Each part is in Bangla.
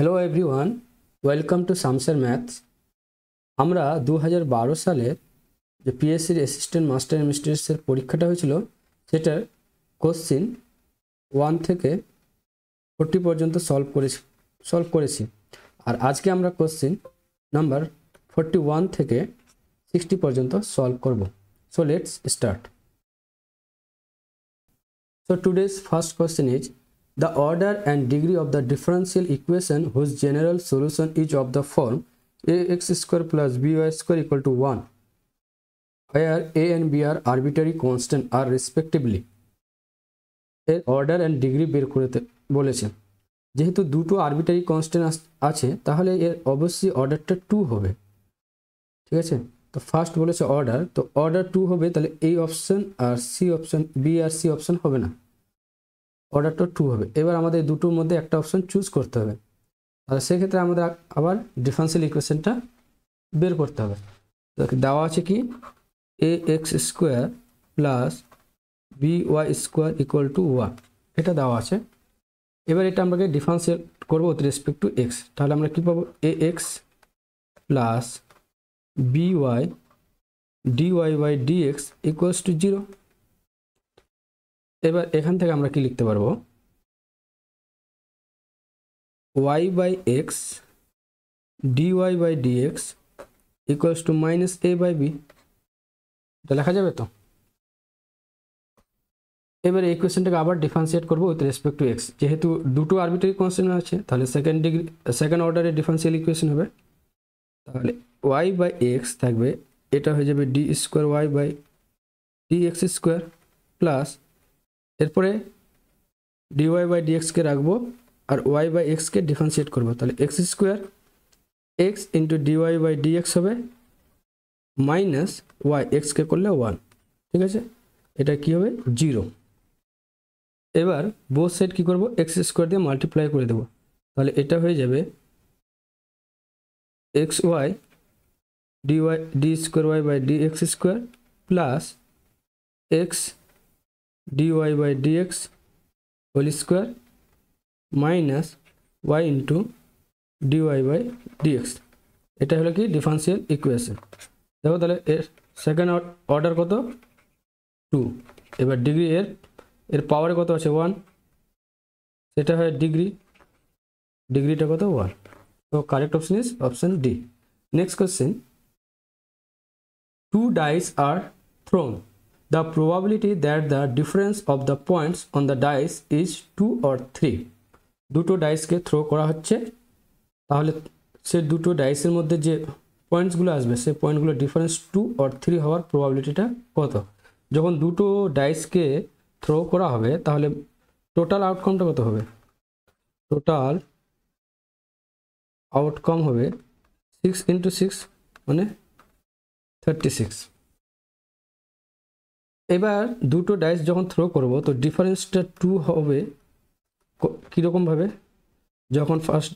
Hello everyone, welcome to Shamsher maths. আমরা 2012 সালে যে পিএসসির অ্যাসিস্ট্যান্ট মাস্টার মিস্ট্রেসের পরীক্ষাটা হয়েছিল সেটার কোশ্চিন 1 থেকে 40 পর্যন্ত সলভ করেছি। আর আজকে আমরা কোশ্চিন নাম্বার 41 থেকে 60 পর্যন্ত সলভ করব। So let's start. So today's first question is the order and degree of the differential equation whose general solution is of the form ax square plus by square equal to 1 where a and b are arbitrary constant are respectively এর অর্ডার অ্যান্ড ডিগ্রি বের করতে বলেছে। যেহেতু দুটো আরবিটারি কনস্ট্যান্ট আছে তাহলে এর অবশ্যই অর্ডারটা 2 হবে। ঠিক আছে, তো ফার্স্ট বলেছে অর্ডার, তো অর্ডার 2 হবে, তাহলে এই অপশন আর সি অপশন, বি আর সি অপশন হবে না, অর্ডারটা 2 হবে। এবার আমাদের দুটোর মধ্যে একটা অপশন চুজ করতে হবে, তাহলে সেক্ষেত্রে আমাদের আবার ডিফারেন্সিয়াল ইকুয়েশনটা বের করতে হবে। তো দেওয়া আছে কি a x square plus b y square equal to 1, এটা দেওয়া আছে। এবার এটা আমাকে ডিফারেন্সিয়েট করবো উইথ রেসপেক্ট টু এক্স, তাহলে আমরা কী পাবো a x plus b y d Y by D x equals to 0। এবার এখান থেকে আমরা কি লিখতে পারবো y by x dy by dx equals to minus a by b, এটা লেখা যাবে তো। এবার এই ইকুয়েশনটাকে আবার ডিফারেন্সিয়েট করবো উইথ রেসপেক্ট টু এক্স, যেহেতু দুটো আরবিট্রারি কনস্ট্যান্ট আছে তাহলে সেকেন্ড অর্ডারের ডিফারেন্সিয়াল ইকুয়েশন হবে। তাহলে y বাই এক্স থাকবে, এটা হয়ে যাবে D square Y by D X square plus এরপরে ডি ওয়াই বাই ডি এক্সকে রাখবো আর ওয়াই বাই এক্সকে ডিফারেন্সিয়েট করবো, তাহলে X square X into D Y by D X হবে মাইনাস ওয়াই, এক্সকে করলে 1, ঠিক আছে, এটা কি হবে 0। এবার বোথ সাইড কী করবো এক্স স্কোয়ার দিয়ে মাল্টিপ্লাই করে দেবো, তাহলে এটা হয়ে যাবে X Y D square Y by D X square plus X D Y by D X whole square minus Y into D Y by D X, এটা হলো কি ডিফারেন্সিয়াল ইকুয়েশন। দেখো তাহলে এর সেকেন্ড অর্ডার কত 2, এবার ডিগ্রি এর পাওয়ারে কত আছে 1, সেটা হয় ডিগ্রিটা কত 1, তো correct option is option D. Next question, 2 dice are thrown, the probability that the difference of the points on the dice is 2 or 3। দুটো ডাইসকে থ্রো করা হচ্ছে, তাহলে সে দুটো ডাইসের মধ্যে যে পয়েন্টসগুলো আসবে সেই পয়েন্টগুলো ডিফারেন্স 2 or 3 হওয়ার প্রবাবিলিটিটা কত। যখন দুটো ডাইসকে থ্রো করা হবে তাহলে টোটাল আউটকামটা কত হবে, টোটাল আউটকাম হবে 6 ইন্টু 6 মানে 36। এবার দুটো ডাইস যখন থ্রো করব তো ডিফারেন্সটা 2 হবে কীরকমভাবে, যখন ফার্স্ট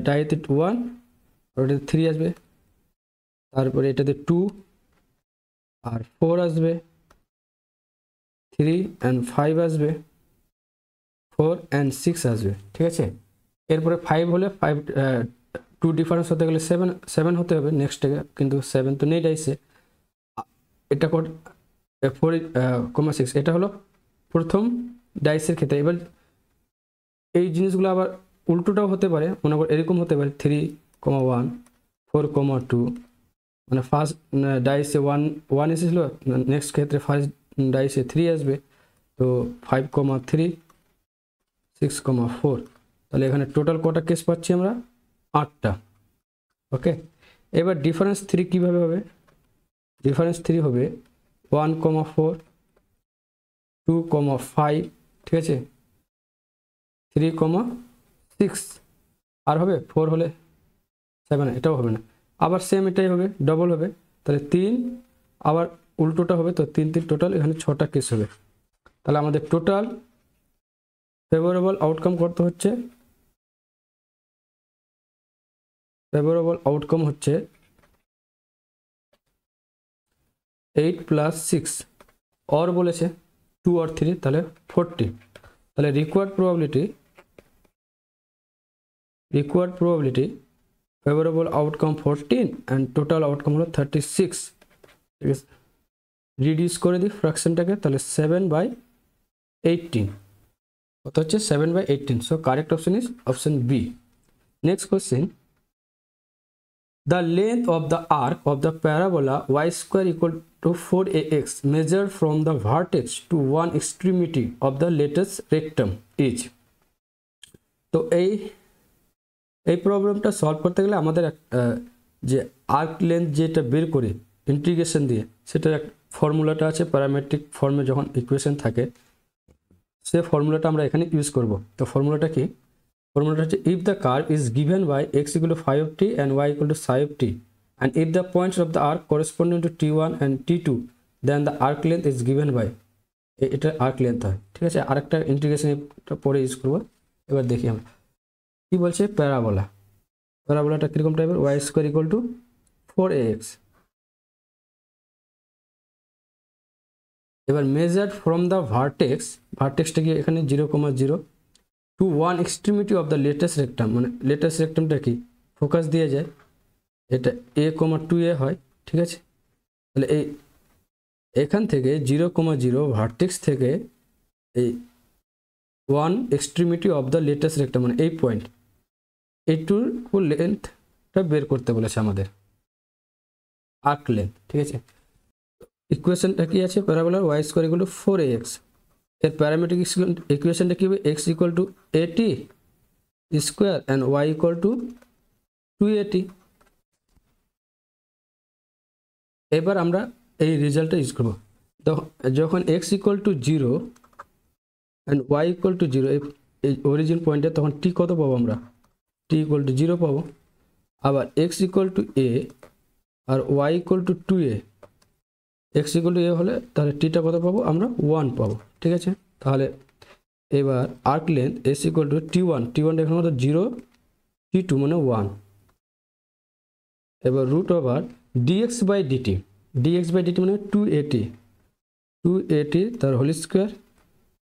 ডাইতে 1 আর ওটাতে 3 আসবে, তারপরে এটাতে 2 আর 4 আসবে, 3 and 5 আসবে, 4 and 6 আসবে, ঠিক আছে। এরপরে 5 হলে 2 ডিফারেন্স হতে গেলে 7 হতে হবে নেক্সট থেকে, কিন্তু 7 তো নেই ডাইসে, এটা 4,6, এটা হলো প্রথম ডাইসের ক্ষেত্রে। এবার এই জিনিসগুলো আবার উল্টোটাও হতে পারে, মনে করো এরকম হতে পারে 3,1 4,2, মানে ফার্স্ট ডাইসে 1 এসেছিল, নেক্সট ক্ষেত্রে ফার্স্ট ডাইসে 3 আসবে, তো 5,3 6,4, তাহলে এখানে টোটাল কটা কেস পাচ্ছি আমরা 8টা। ওকে, এবার ডিফারেন্স 3 কীভাবে হবে, ডিফারেন্স 3 হবে 1,4 2,5, ঠিক আছে, 3,6 আর হবে 4 হলে 7, এটাও হবে না, আবার সেম এটাই হবে ডবল হবে, তাহলে 3 আবার উল্টোটা হবে, তো 3 টোটাল এখানে 6টা কেস হবে। তাহলে আমাদের টোটাল ফেভারেবল আউটকাম কত হচ্ছে, ফেভারেবল আউটকাম হচ্ছে 8 + 6, और বলেছে 2 or 3, তাহলে 40, তাহলে required probability required probability favorable outcome 14 and total outcome হলো 36 ঠিক আছে রিডিউস করে দিই ফ্র্যাকশনটাকে তাহলে 7/18 কত হচ্ছে 7/18 so correct option is option B next question the length of the arc of the parabola y square equal to 4ax measured from the vertex to one extremity of the lattice rectum is তো এই প্রবলেমটা সলভ করতে গেলে আমাদের যে আর্ক লেন্থ যেটা বের করে ইন্টিগ্রেশন দিয়ে সেটার এক ফর্মুলাটা আছে প্যারামেট্রিক ফর্মে যখন ইকুয়েশন থাকে সে ফর্মুলাটা আমরা এখানে ইউজ করব তো ফর্মুলাটা কি ফর্মুলাটা হচ্ছে if the curve is given by x equal to phi of t and y equal to psi of t and if the points of the arc corresponding to t1 and t2 then the arc length is given by এটা আর্ক লেন্থ হয় ঠিক আছে আরেকটা ইন্টিগ্রেশন পরে ইউজ করব এবার দেখি আমরা কি বলছে প্যারাবোলাটা কিরকম টাইপের y square equal to 4ax এবার মেজার্ড ফ্রম দ্য ভার্টেক্সটা কি এখানে 0,0 to one extremity of the latus rectum মানে লেটেস্ট রেক্টামটা কি ফোকাস দিয়ে যায় এটা a,2a হয় ঠিক আছে তাহলে এখান থেকে 0,0 ভার্টেক্স থেকে এই one extremity of the latus rectum মানে এই পয়েন্ট এইটুর লেন্থটা বের করতে বলেছে আমাদের আর্ক লেন্থ ঠিক আছে ইকুয়েশনটা কি আছে প্যারাবোলার y square equal to 4ax এর প্যারামেট্রিক ইকুয়েশনটা কি হবে x equal to at square and y equal to 2at এবার আমরা এই রেজাল্টটা ইউজ করব যখন x equal to 0 and y equal to 0 এই অরিজিন পয়েন্টে তখন t কত পাবো আমরা t ইকুয়াল টু 0 পাবো আবার x ইকুয়াল টু a আর y equal to 2a x equal to a হলে তাহলে t টা কত পাবো আমরা 1 পাবো ঠিক আছে তাহলে এবার arc length s equal to t1 এখানে কত 0 t2 মানে 1 এবার root over dx by dt মানে 2at তার whole square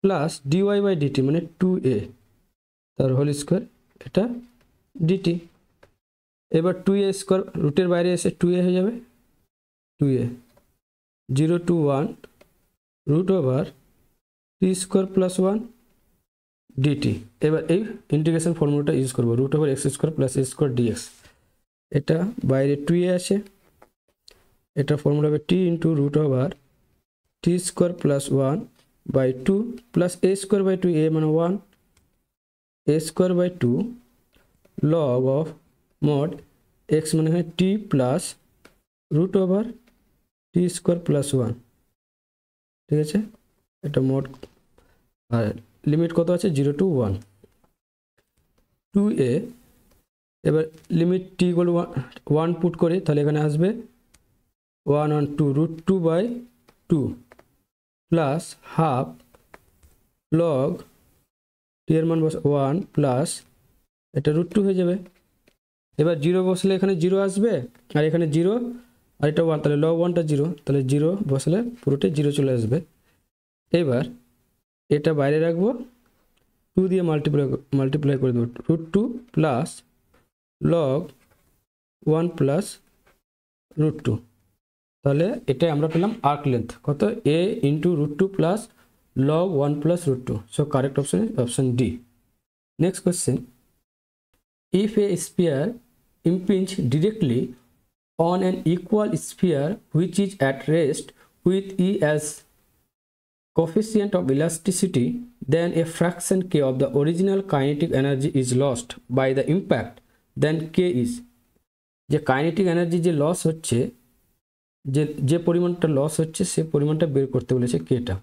plus dy by dt মানে 2a তার হোল স্কয়ার এটা dt এবার 2a স্কয়ার রুটের বাইরে এসে 2a হয়ে যাবে 2a 0 to 1 root over t square plus 1 dt এবার এই ইন্টিগ্রেশন ফর্মুলাটা ইউজ করব root over x square plus a square dx এটা বাইরে 2a আছে এটা ফর্মুলা হবে t into root over t square plus 1 by 2 plus a square by 2 a মানে 1 a square by 2 log of mod x মানে t plus root over t square plus 1 ঠিক আছে এটা মোড আর লিমিট কত আছে 0 to 1 2a এবার লিমিট t ইকুয়াল 1 পুট করি তাহলে এখানে আসবে 1 on 2 root 2 by 2 plus half log t এর মান 1 plus এটা root 2 হয়ে যাবে এবার 0 বসলে এখানে 0 আসবে আর এখানে 0 আর এটা 1 তাহলে log 1 টা 0 তাহলে 0 বসলে পুরোটাই 0 চলে আসবে এবার এটা বাইরে রাখবো 2 দিয়ে মাল্টিপ্লাই করে দেব √2 প্লাস log 1 প্লাস √2 তাহলে এটাই আমরা পেলাম আর্ক লেন্থ কত a into √2 plus log 1 plus √2 so correct option is option D next question if a sphere impinge directly on an equal sphere which is at rest with E as coefficient of elasticity, then a fraction k of the original kinetic energy is lost by the impact, then k is যে কাইনেটিক এনার্জি যে লস হচ্ছে যে পরিমাণটা লস হচ্ছে সেই পরিমাণটা বের করতে বলেছে কেটা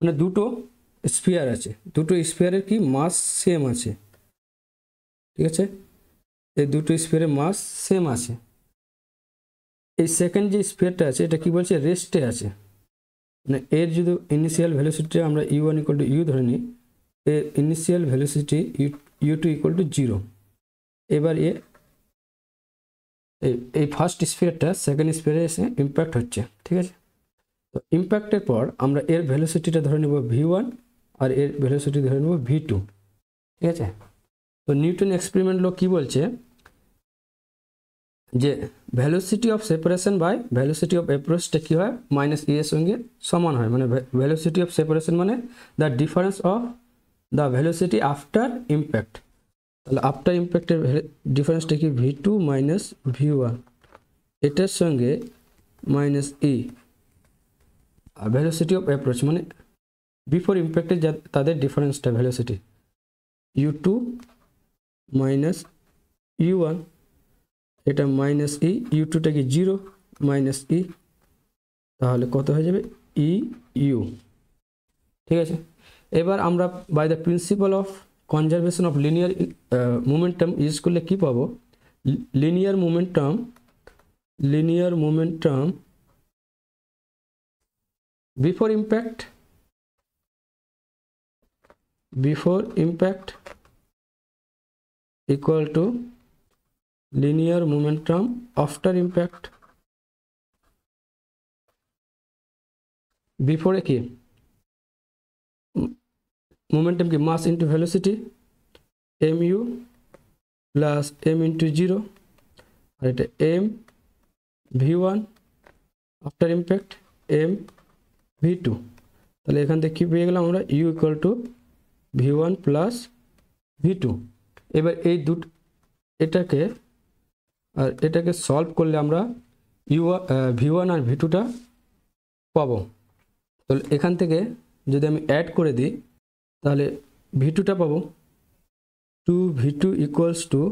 মানে দুটো স্ফিয়ার আছে দুটো স্ফিয়ারের কি মাস সেম আছে ঠিক আছে এই দুটো স্ফিয়ারের মাস সেম আছে এই সেকেন্ড যে স্ফিয়ারটা আছে এটা কি বলছে রেস্টে আছে মানে এর যদি ইনিশিয়াল ভেলোসিটি আমরা u1 ইকুয়াল টু u ধরে নিই এর initial velocity u2 equal to 0 এবার এই ফার্স্ট স্ফিয়ারটা সেকেন্ড স্ফিয়ারে এসে ইম্প্যাক্ট হচ্ছে ঠিক আছে তো ইম্প্যাক্টের পর আমরা এর ভেলোসিটিটা ধরে নেব v1 আর এর ভেলোসিটি ধরে নেব v2 ঠিক আছে তো নিউটন এক্সপেরিমেন্ট ল কি বলছে যে velocity of separation by velocity of অ্যাপ্রোচটা কি হয় মাইনাস ই এর সঙ্গে সমান হয়, মানে ভেলোসিটি অফ সেপারেশন মানে the difference of the velocity after impact. তাহলে আফটার ইম্প্যাক্টের ডিফারেন্সটা কি v2 মাইনাস v1, এটার সঙ্গে মাইনাস ই, আর ভেলোসিটি অফ অ্যাপ্রোচ মানে বিফোর ইম্প্যাক্টে যা তাদের ডিফারেন্সটা ভেলোসিটি u2 মাইনাস u1, এটা মাইনাস ই, u2টা কি 0 মাইনাস ই, তাহলে কত হয়ে যাবে ই ইউ। ঠিক আছে, এবার আমরা by the principle of conservation of linear momentum use করলে কি পাবো, linear momentum before impact equal to linear momentum after impact। বিফোরে কি মোমেন্টাম কি mass into velocity mu plus m into 0, আর এটা m v1 after impact m v2। তাহলে এখান থেকে কি পেয়ে গেলাম আমরা u equal to v1 plus v2। এবার এই এটাকে আর এটাকে সলভ করলে আমরা v1 আর v2টা পাবো। তাহলে এখান থেকে যদি আমি অ্যাড করে দিই তাহলে v2টা পাবো 2v2 equals to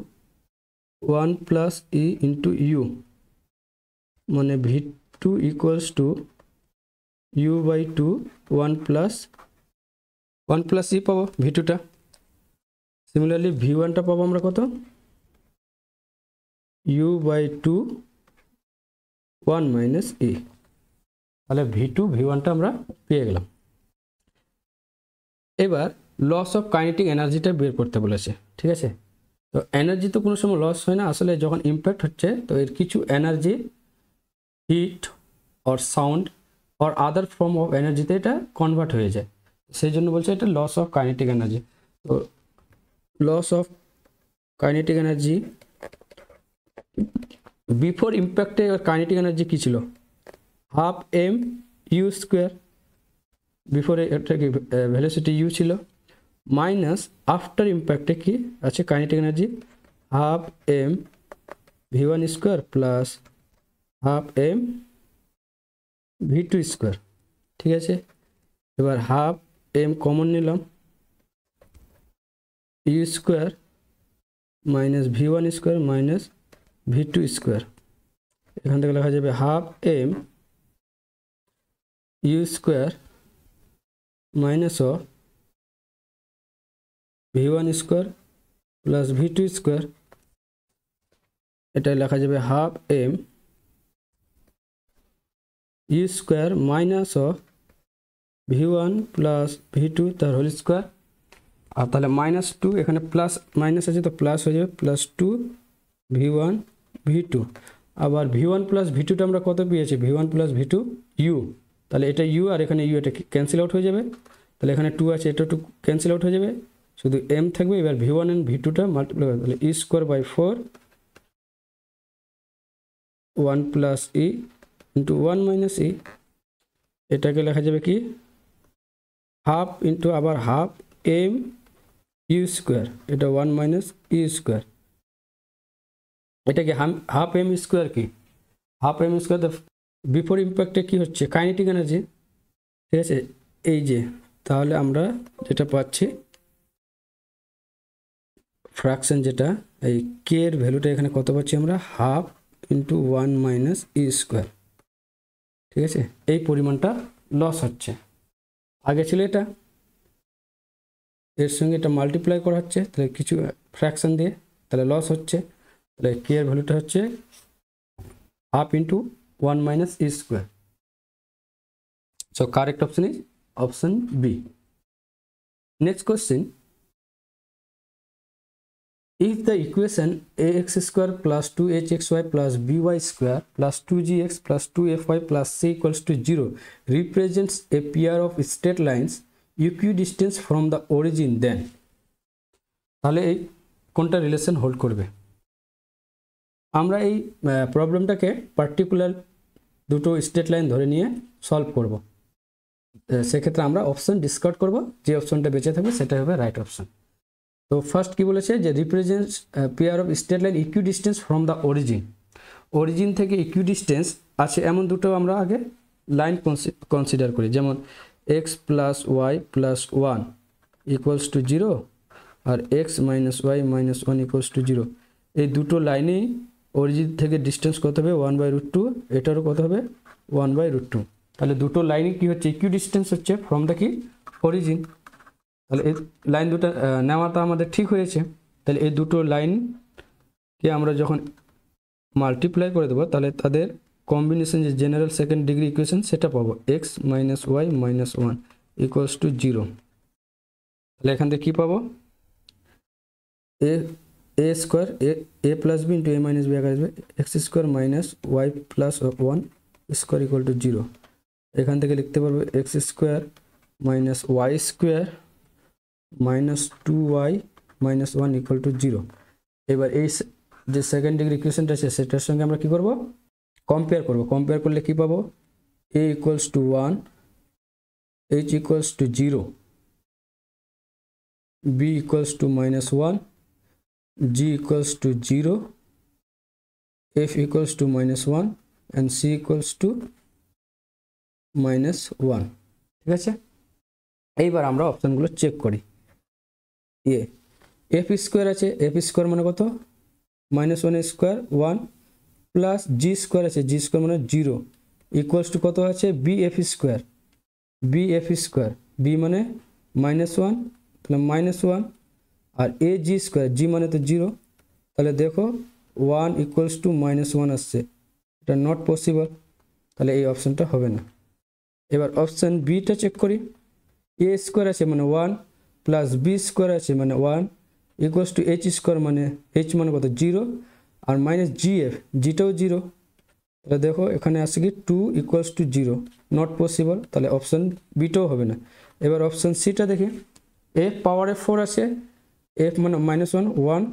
1 plus e into u, মানে v2 equals to u by 2 1 plus e পাবো v2টা। সিমিলারলি v1টা পাবো আমরা কত u বাই 2 1 মাইনাস ই, তাহলে v2 v1টা আমরা পেয়ে গেলাম। এবার লস অফ কাইনেটিক এনার্জিটা বের করতে বলেছে। ঠিক আছে, তো এনার্জি তো কোনো সময় লস হয় না, আসলে যখন ইম্প্যাক্ট হচ্ছে তো এর কিছু energy heat or sound or other form of এনার্জিতে এটা কনভার্ট হয়ে যায়, সেই জন্য বলছে এটা লস অফ কাইনেটিক এনার্জি। তো loss of kinetic energy before ইম্প্যাক্টে কাইনেটিক এনার্জি কী ছিল হাফ এম ইউ স্কোয়ার, বিফোরে এটা কি ভেলোসিটি ইউ ছিল, মাইনাস আফটার ইম্প্যাক্টে কি আছে kinetic energy half m v1 square plus half m v2 square. ঠিক আছে, এবার হাফ এম কমন নিলাম, you square minus v1 square minus v2 square, এখান থেকে লেখা যাবে half M U square minus of v1 square plus v2 square, এটা লেখা যাবে half M U square minus of v1 plus v2 তার হোল স্কোয়ার, আর তাহলে মাইনাস 2 এখানে প্লাস মাইনাস আছে তো প্লাস হয়ে যাবে প্লাস 2 v1 v2, আবার v1 প্লাস v2টা আমরা কত পেয়েছি v1 প্লাস v2 u, তাহলে এটা u আর এখানে u এটা ক্যান্সেল আউট হয়ে যাবে, তাহলে এখানে 2 আছে এটা 2 ক্যান্সেল আউট হয়ে যাবে, শুধু m থাকবে। এবার v1 এন্ড v2টা মাল্টিপ্লাই করবে, তাহলে e square by 4 1 plus e into 1 minus e, এটাকে লেখা যাবে কি হাফ ইন্টু আবার হাফ এম ইউ স্কোয়ার, এটা 1 মাইনাস ই স্কোয়ার, এটা কি হাফ এম স্কোয়ার কি হাফ এম স্কোয়ার বিফোর ইম্প্যাক্টে কি হচ্ছে কাইনেটিক এনার্জি। ঠিক আছে, এই যে তাহলে আমরা যেটা পাচ্ছি ফ্র্যাকশন যেটা এই কে এর ভ্যালুটা এখানে কত পাচ্ছি আমরা হাফ ইন্টু 1 মাইনাস ই স্কোয়ার। ঠিক আছে, এই পরিমাণটা লস হচ্ছে, আগে ছিল এটা, এর সঙ্গে এটা মাল্টিপ্লাই করা হচ্ছে, তাহলে কিছু ফ্র্যাকশন দিয়ে তাহলে লস হচ্ছে, তাহলে কে এর ভ্যালুটা হচ্ছে half into 1 minus E square. So correct option is option B. Next question, if the equation ax square plus 2hxy plus by square plus 2gx plus 2fy plus c equals to 0 represents a pair of straight lines equidistant from the origin, then তাহলে কোনটা রিলেশন হোল্ড করবে। আমরা এই প্রবলেমটাকে পার্টিকুলার দুটো স্ট্রেট লাইন ধরে নিয়ে সলভ করব। সেক্ষেত্রে আমরা অপশন ডিসকার্ড করব, যে অপশনটা বেঁচে থাকবে সেটা হবে রাইট অপশন। তো ফার্স্ট কি বলেছে যে represents pair of straight line equidistance from the origin থেকে ইকুইডিস্টেন্স আছে এমন দুটো আমরা আগে লাইন কনসিডার করি, যেমন X plus Y plus one equals to zero আর X minus Y minus one equals to zero. এই দুটো লাইনেই অরিজিন থেকে ডিস্টেন্স কত হবে 1/√2, এটারও কত হবে 1/√2। তাহলে দুটো লাইনে কি হচ্ছে ইকুইডিস্টেন্স হচ্ছে ফ্রম দ্য কি অরিজিন। তাহলে এই লাইন দুটো নেওয়াটা আমাদের ঠিক হয়েছে। তাহলে এই দুটো লাইনকে আমরা যখন মাল্টিপ্লাই করে দেবো তাহলে তাদের কম্বিনেশন যে জেনারেল সেকেন্ড ডিগ্রি ইকুয়েশন সেটা পাবো, x minus Y minus one equals to zero. তাহলে এখান থেকে কী পাবো, a square a plus b into a minus b আকার আসবে x square minus y plus one square equal to zero. এখান থেকে লিখতে পারবো x square minus y square minus 2y minus one equal to zero. এবার এই যে সেকেন্ড ডিগ্রি ইকুয়েশনটা আছে সেটার সঙ্গে আমরা কী করবো, কম্পেয়ার করবো। কম্পেয়ার করলে কী পাবো, a equals to 1, h equals to 0, b equals to minus 1, g equals to 0, f equals to minus 1 and c equals to minus 1। ঠিক আছে, এইবার আমরা অপশানগুলো চেক করি। এফ স্কোয়ার আছে, এফ স্কোয়ার মানে কত -1 স্কোয়ার 1 প্লাস জি স্কোয়ার আছে, জি স্কোয়ার মানে 0 ইকুয়ালস টু কত আছে বি এফ স্কোয়ার, বি মানে -1 তাহলে -1 আর এ জি স্কোয়ার, জি মানে তো 0, তাহলে দেখো 1 ইকুয়ালস টু -1 আসছে, এটা নট পসিবল, তাহলে এই অপশানটা হবে না। এবার অপশান বিটা চেক করি, এ স্কোয়ার আছে মানে 1 প্লাস বি স্কোয়ার আছে মানে 1 ইকুয়ালস টু এইচ স্কোয়ার মানে এইচ মানে কত 0 আর মাইনাস জি এফ, জিটাও 0, তাহলে দেখো এখানে আসছে কি 2 ইকুয়ালস টু 0, নট পসিবল, তাহলে অপশান বিটাও হবে না। এবার অপশান সিটা দেখি, এফ পাওয়ারে 4 আছে, এফ মানে -1 1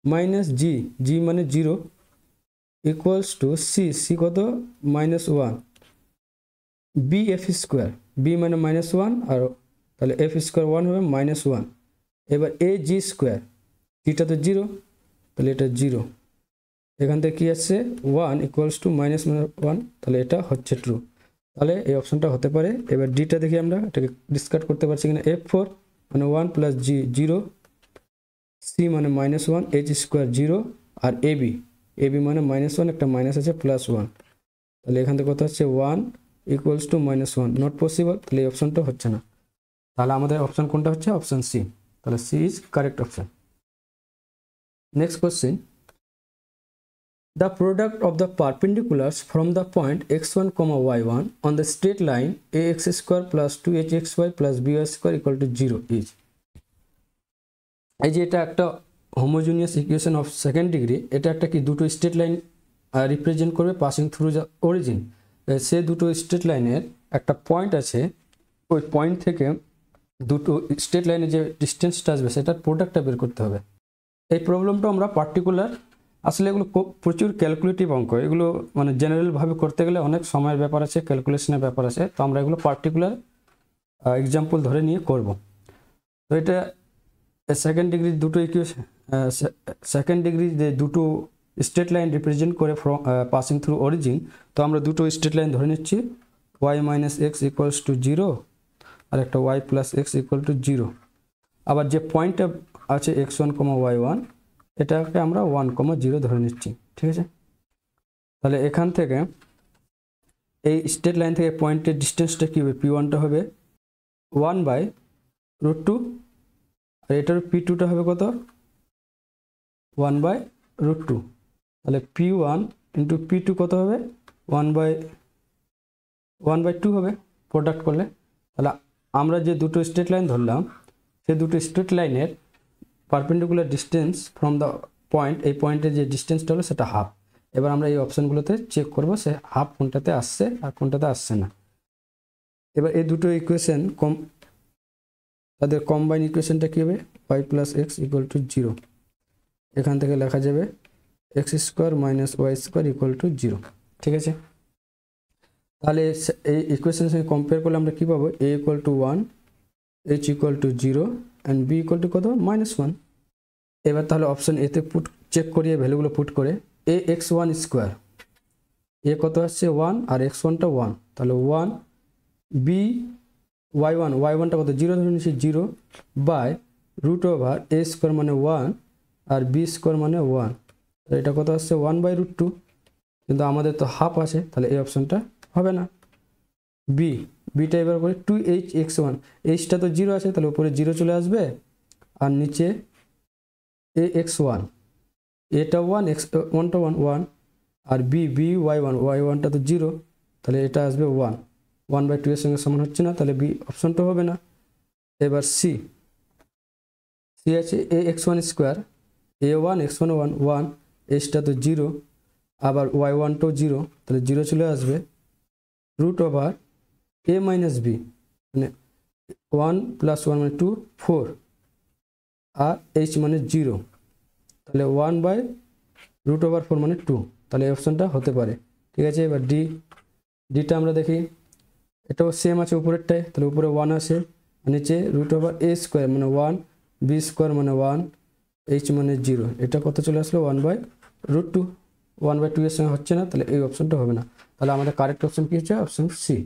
মাইনাস জি, জি মানে 0 ইকুয়ালস টু সি কত -1 বি এফ স্কোয়ার, বি মানে -1 আর তাহলে এফ স্কোয়ার 1 হবে -1। এবার এ জি স্কোয়ার, জিটা তো 0, তাহলে এটা 0, এখান থেকে কী আসছে 1 ইকুয়ালস টু -1, তাহলে এটা হচ্ছে ট্রু, তাহলে এই অপশানটা হতে পারে। এবার ডিটা দেখি আমরা এটাকে ডিসকার্ড করতে পারছি কিনা, F4 মানে 1 প্লাস জি 0, সি মানে -1, এইচ স্কোয়ার 0 আর এবি মানে -1 একটা মাইনাস আছে +1, তাহলে এখান থেকে কত হচ্ছে 1 ইকুয়ালস টু -1, নট পসিবল, তাহলে এই অপশানটা হচ্ছে না। তাহলে আমাদের অপশান কোনটা হচ্ছে, অপশান সি, তাহলে C is correct option. Next question, the product of the perpendiculars from the point x1 comma y1 on the straight line ax square plus 2hxy plus by square equal to 0 is, এই যে এটা একটা homogeneous equation of second degree, এটা একটা কি দুটো স্ট্রেট লাইন রিপ্রেজেন্ট করবে পাসিং থ্রু দ্য অরিজিন। সে দুটো স্ট্রেট লাইনের একটা পয়েন্ট আছে, ওই পয়েন্ট থেকে দুটো স্ট্রেট লাইনের যে ডিস্টেন্সটা আসবে সেটার প্রোডাক্টটা বের করতে হবে। এই প্রবলেমটা আমরা পার্টিকুলার, আসলে এগুলো প্রচুর ক্যালকুলেটিভ অঙ্ক, এগুলো মানে জেনারেলভাবে করতে গেলে অনেক সময়ের ব্যাপার আছে, ক্যালকুলেশনের ব্যাপার আছে, তো আমরা এগুলো পার্টিকুলার এক্সাম্পল ধরে নিয়ে করব। তো এটা সেকেন্ড ডিগ্রি দুটো ইকুয়েশন, সেকেন্ড ডিগ্রি যে দুটো স্ট্রেট লাইন রিপ্রেজেন্ট করে ফ্রম পাসিং থ্রু অরিজিন, তো আমরা দুটো স্ট্রেট লাইন ধরে নিচ্ছি, y minus x equals to 0 আর একটা y plus x equal to 0। আবার যে পয়েন্টটা আছে x1 y1 এটাকে আমরা 1 0 ধরে নিচ্ছি, ঠিক আছে। তাহলে এখান থেকে এই স্ট্রেট লাইন থেকে পয়েন্টের ডিস্টেন্সটা কী হবে, p1টা হবে 1/√2 আর এটার p2টা হবে কত 1/√2, তাহলে p1 ইন্টু p2 কত হবে 1/2 হবে প্রোডাক্ট করলে। তাহলে আমরা যে দুটো স্ট্রেট লাইন ধরলাম সে দুটো স্ট্রেট লাইনের perpendicular distance from the point, এই পয়েন্টের যে ডিস্টেন্সটা হলো সেটা হাফ। এবার আমরা এই অপশানগুলোতে চেক করব সে হাফ কোনটাতে আসছে আর কোনটাতে আসছে না। এবার এই দুটো ইকুয়েশন তাদের কম্বাইন ইকুয়েশনটা কী হবে, y plus x equal to 0। এখান থেকে লেখা যাবে x square minus y square equal to 0। ঠিক আছে, তাহলে এই ইকুয়েশনের সঙ্গে কম্পেয়ার করলে আমরা কী পাবো? A equal to 1, h equal to 0 and b equal to কত? -1। এবার তাহলে অপশন এতে চেক করিয়ে ভ্যালুগুলো পুট করে এ এক্স ওয়ান স্কোয়ার, এ কত আসছে 1 আর এক্স ওয়ানটা 1, তাহলে 1 বি ওয়াই ওয়ানটা কত? 0 ধরে নিচ্ছি, 0 by root over a square মানে 1 আর বি স্কোয়ার মানে 1, তাহলে এটা কত আসছে? 1/√2। কিন্তু আমাদের তো হাফ আছে, তাহলে এই অপশনটা হবে না। বিটা এবার করে 2hx1, এইচটা তো 0 আছে, তাহলে উপরে 0 চলে আসবে আর নিচে এ এক্স ওয়ান, এটা 1 এক্স ওয়ানটা 1 আর বি ওয়াই ওয়ানটা তো 0, তাহলে এটা আসবে 1/2 এর সঙ্গে সমান হচ্ছে না, তাহলে বি অপশনটা হবে না। এবার সি আছে এ এক্স ওয়ান স্কোয়ার, এ ওয়ান এক্স ওয়ান 1, এইচটা তো 0 আবার ওয়াই ওয়ানটাও 0, তাহলে 0 চলে আসবে রুট ওভার এ মাইনাস বি, মানে 1 + 1 মানে 2, 4 আর এইচ মানে 0, তাহলে 1/√4 মানে 2, তাহলে এই অপশনটা হতে পারে। ঠিক আছে, এবার ডিটা আমরা দেখি, এটাও সেম আছে উপরেরটায়, তাহলে উপরে 1 আছে আর নিচে রুট ওভার এ স্কোয়ার মানে 1, বি স্কোয়ার মানে 1, এইচ মানে 0, এটা কত চলে আসলো? 1/√2। 1/2 এর সঙ্গে হচ্ছে না, তাহলে এই অপশনটা হবে না। তাহলে আমাদের কারেক্ট অপশন কি হচ্ছে? Option C.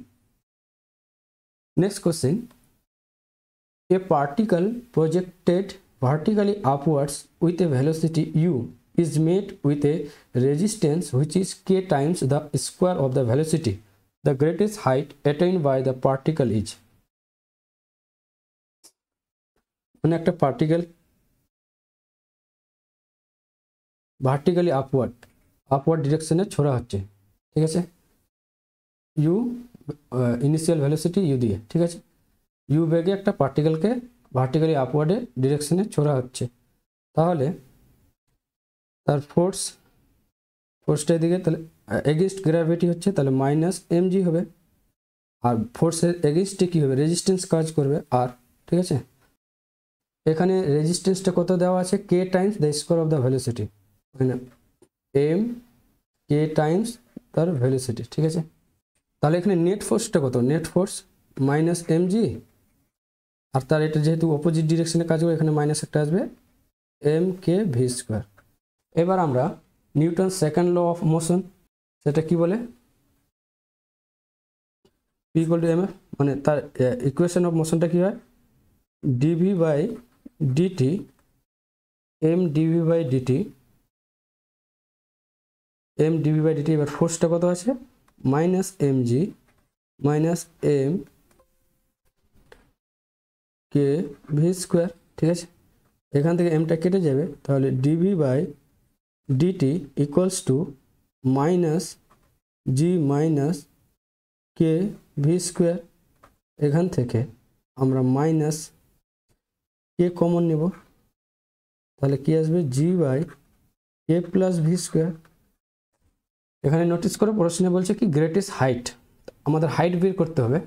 Next question, a particle projected vertically upwards with a velocity u is met with a resistance which is k times the square of the velocity. The greatest height attained by the particle is, মানে একটা পার্টিকেল ভার্টিক্যালি আপওয়ার্ড ডিরেকশনে ছোড়া হচ্ছে। ঠিক আছে, ইউ ইনিশিয়াল ভ্যালোসিটি ইউ দিয়ে, ঠিক আছে, ইউ বেগে একটা পার্টিকেলকে ভার্টিক্যালি আপওয়ার্ডে ডিরেকশনে ছোড়া হচ্ছে, তাহলে তার ফোর্সটা এদিকে, তাহলে এগেনস্ট গ্র্যাভিটি হচ্ছে, তাহলে -mg হবে, আর ফোর্সের এগেনস্টে কী হবে? রেজিস্ট্যান্স কাজ করবে আর। ঠিক আছে, এখানে রেজিস্ট্যান্সটা কত দেওয়া আছে? k Times the square of the velocity, মানে এম k টাইমস তার ভেলোসিটি। ঠিক আছে, তাহলে এখানে নেট ফোর্সটা কত? নেট ফোর্স -mg, আর তার এটা যেহেতু অপোজিট ডিরেকশনে কাজ করে, এখানে মাইনাস একটা আসবে, mk_v²। এবার আমরা Newton second law of motion, সেটা কি বলে? P = mf, মানে তার ইকুয়েশন অফ মোশনটা কি হয়? dv/dt mdv/dt mdv/dt। এবার ফোর্সটা কত আছে? -mg -m_k_v²। ঠিক আছে, এখান থেকে এমটা কেটে যাবে, তাহলে dv/dt equals to -g -k_v²। এখান থেকে আমরা -k কমন নেব, তাহলে কি আসবে? g/k+v²। এখানে নোটিস করে প্রশ্নে বলছে কি গ্রেটেস্ট হাইট, আমাদের হাইট বের করতে হবে।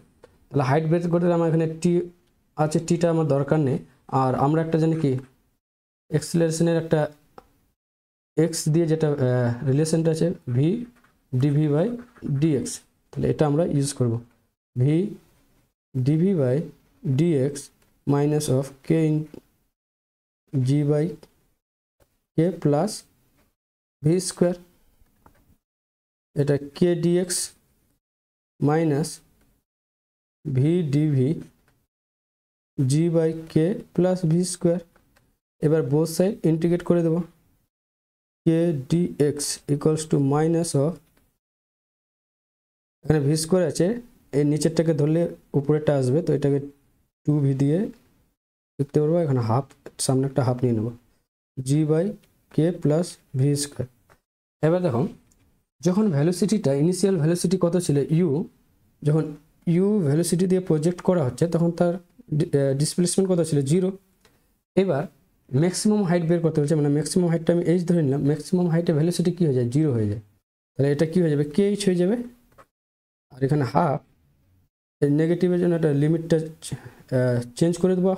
তাহলে হাইট বের করতে আমার এখানে টি আছে, টিটা আমার দরকার নেই, আর আমরা একটা জানি কি এক্সেলারেশনের একটা এক্স দিয়ে যেটা রিলেশনটা আছে ভি dv/dx, তাহলে এটা আমরা ইউজ করব, V dv/dx minus of k g/k+v², এটা k dx minus v dv g/k+v²। এবার বোথ সাইড ইন্টিগ্রেট করে দেব, k dx equals to minus of, এখানে v² আছে, এই নিচেরটাকে ধরলে উপরেরটা আসবে, তো এটাকে 2v দিয়ে লিখতে পারবো, এখানে হাফ, সামনে একটা হাফ নিয়ে নেব, g/k+v²। এবার দেখো, যখন ভ্যালোসিটিটা ইনিশিয়াল ভ্যালোসিটি কত ছিল? ইউ, যখন ইউ ভ্যালোসিটি দিয়ে প্রজেক্ট করা হচ্ছে তখন তার ডিসপ্লেসমেন্ট কত ছিল? 0। এবার ম্যাক্সিমাম হাইট বের করতে হচ্ছে, মানে ম্যাক্সিমাম হাইটটা আমি এইচ ধরে নিলাম, ম্যাক্সিমাম হাইটে ভ্যালোসিটি কী হয়ে যায়? 0 হয়ে যায়, তাহলে এটা কী হয়ে যাবে? kh হয়ে যাবে, আর এখানে হাফ, এই নেগেটিভের জন্য একটা লিমিটটা চেঞ্জ করে দেবো,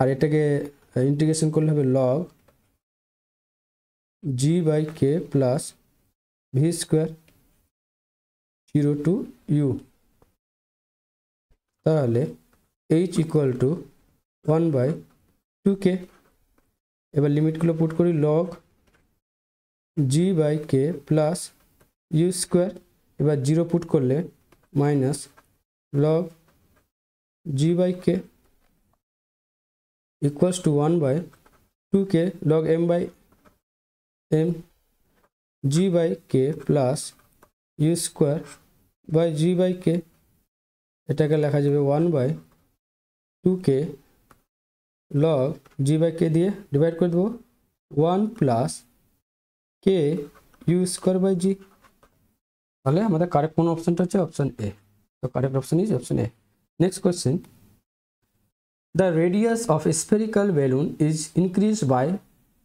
আর এটাকে ইন্টিগ্রেশন করলে হবে log g by k plus v square 0 to u, তাহলে h equal to 1 by 2k। এবার লিমিটগুলো পুট করি, log g by k plus u square, এবার 0 পুট করলে minus log g by k equals to 1 by 2k log m by m, g by k plus u square by g by k, এটাকে লেখা যাবে 1 by 2k log g by k দিয়ে ডিভাইড করে দেবো 1 plus k u square by g। তাহলে আমাদের কারেক্ট কোন অপশনটা হচ্ছে অপশন এ। তো correct option is option A. Next question, the radius of a spherical balloon is increased by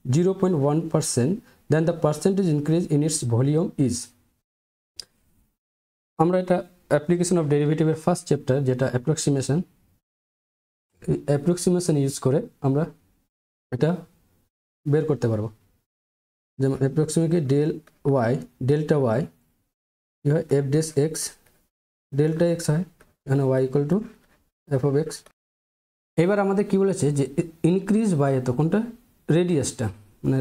0.1%, then the percentage increase in its volume is। আমরা এটা অ্যাপ্লিকেশন অফ ডেরিভেটিভের ফার্স্ট চ্যাপ্টার, যেটা অ্যাপ্রক্সিমেশন ইউজ করে আমরা এটা বের করতে পারবো। যেমন অ্যাপ্রক্সিমেটলি ডেল্টা ওয়াই হয় f dash x, delta x হয় এখানে y equal to f of x. এবার আমাদের কি বলেছে যে ইনক্রিজ বাই এত কোনটা রেডিয়াসটা, মানে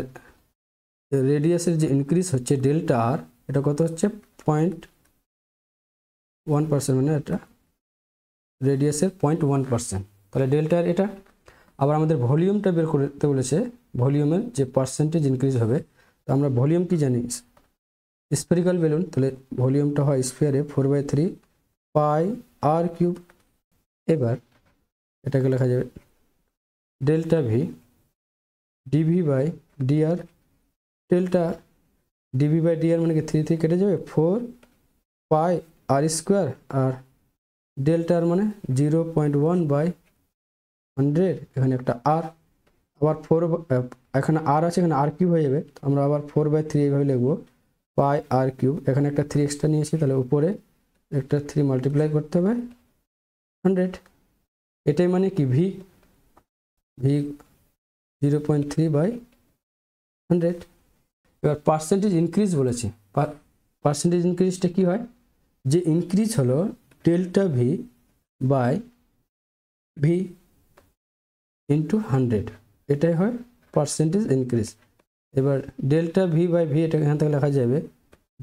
রেডিয়াসের যে ইনক্রিজ হচ্ছে ডেল্টা আর, এটা কত হচ্ছে 0.1%, মানে এটা রেডিয়াসের 0.1%। তাহলে ডেল্টা আর এটা। আবার আমাদের ভলিউমটা বের করতে বলেছে, ভলিউমের যে পার্সেন্টেজ ইনক্রিজ হবে। তো আমরা ভলিউম কি জানি, স্ফেরিক্যাল বেলুন, তাহলে ভলিউমটা হয় স্ফিয়ারে 4/3 পাই আর কিউব। এবার এটাকে লেখা যাবে delta v dv by dr, delta dv by dr মানে কি 3 কেটে যাবে 4 পাই আর স্কোয়ার, আর ডেল্টা আর মানে 0.1/100, এখানে একটা আর, আবার 4 এখানে আর আছে, এখানে আর কিউব হয়ে যাবে। আমরা আবার 4/3 এইভাবে লিখবো পাই আর কিউব, এখানে একটা 3 এক্সট্রা নিয়েছি, তাহলে উপরে একটা 3 মাল্টিপ্লাই করতে হবে 100। এটাই মানে কি ভি 0.3/100। এবার পার্সেন্টেজ ইনক্রিজ বলেছি, পার্সেন্টেজ ইনক্রিজটা কি হয়, যে ইনক্রিজ হলো delta v by v into 100, এটাই হয় পার্সেন্টেজ ইনক্রিজ। এবার ডেল্টা ভি বাই ভি এটা এখান থেকে লেখা যাবে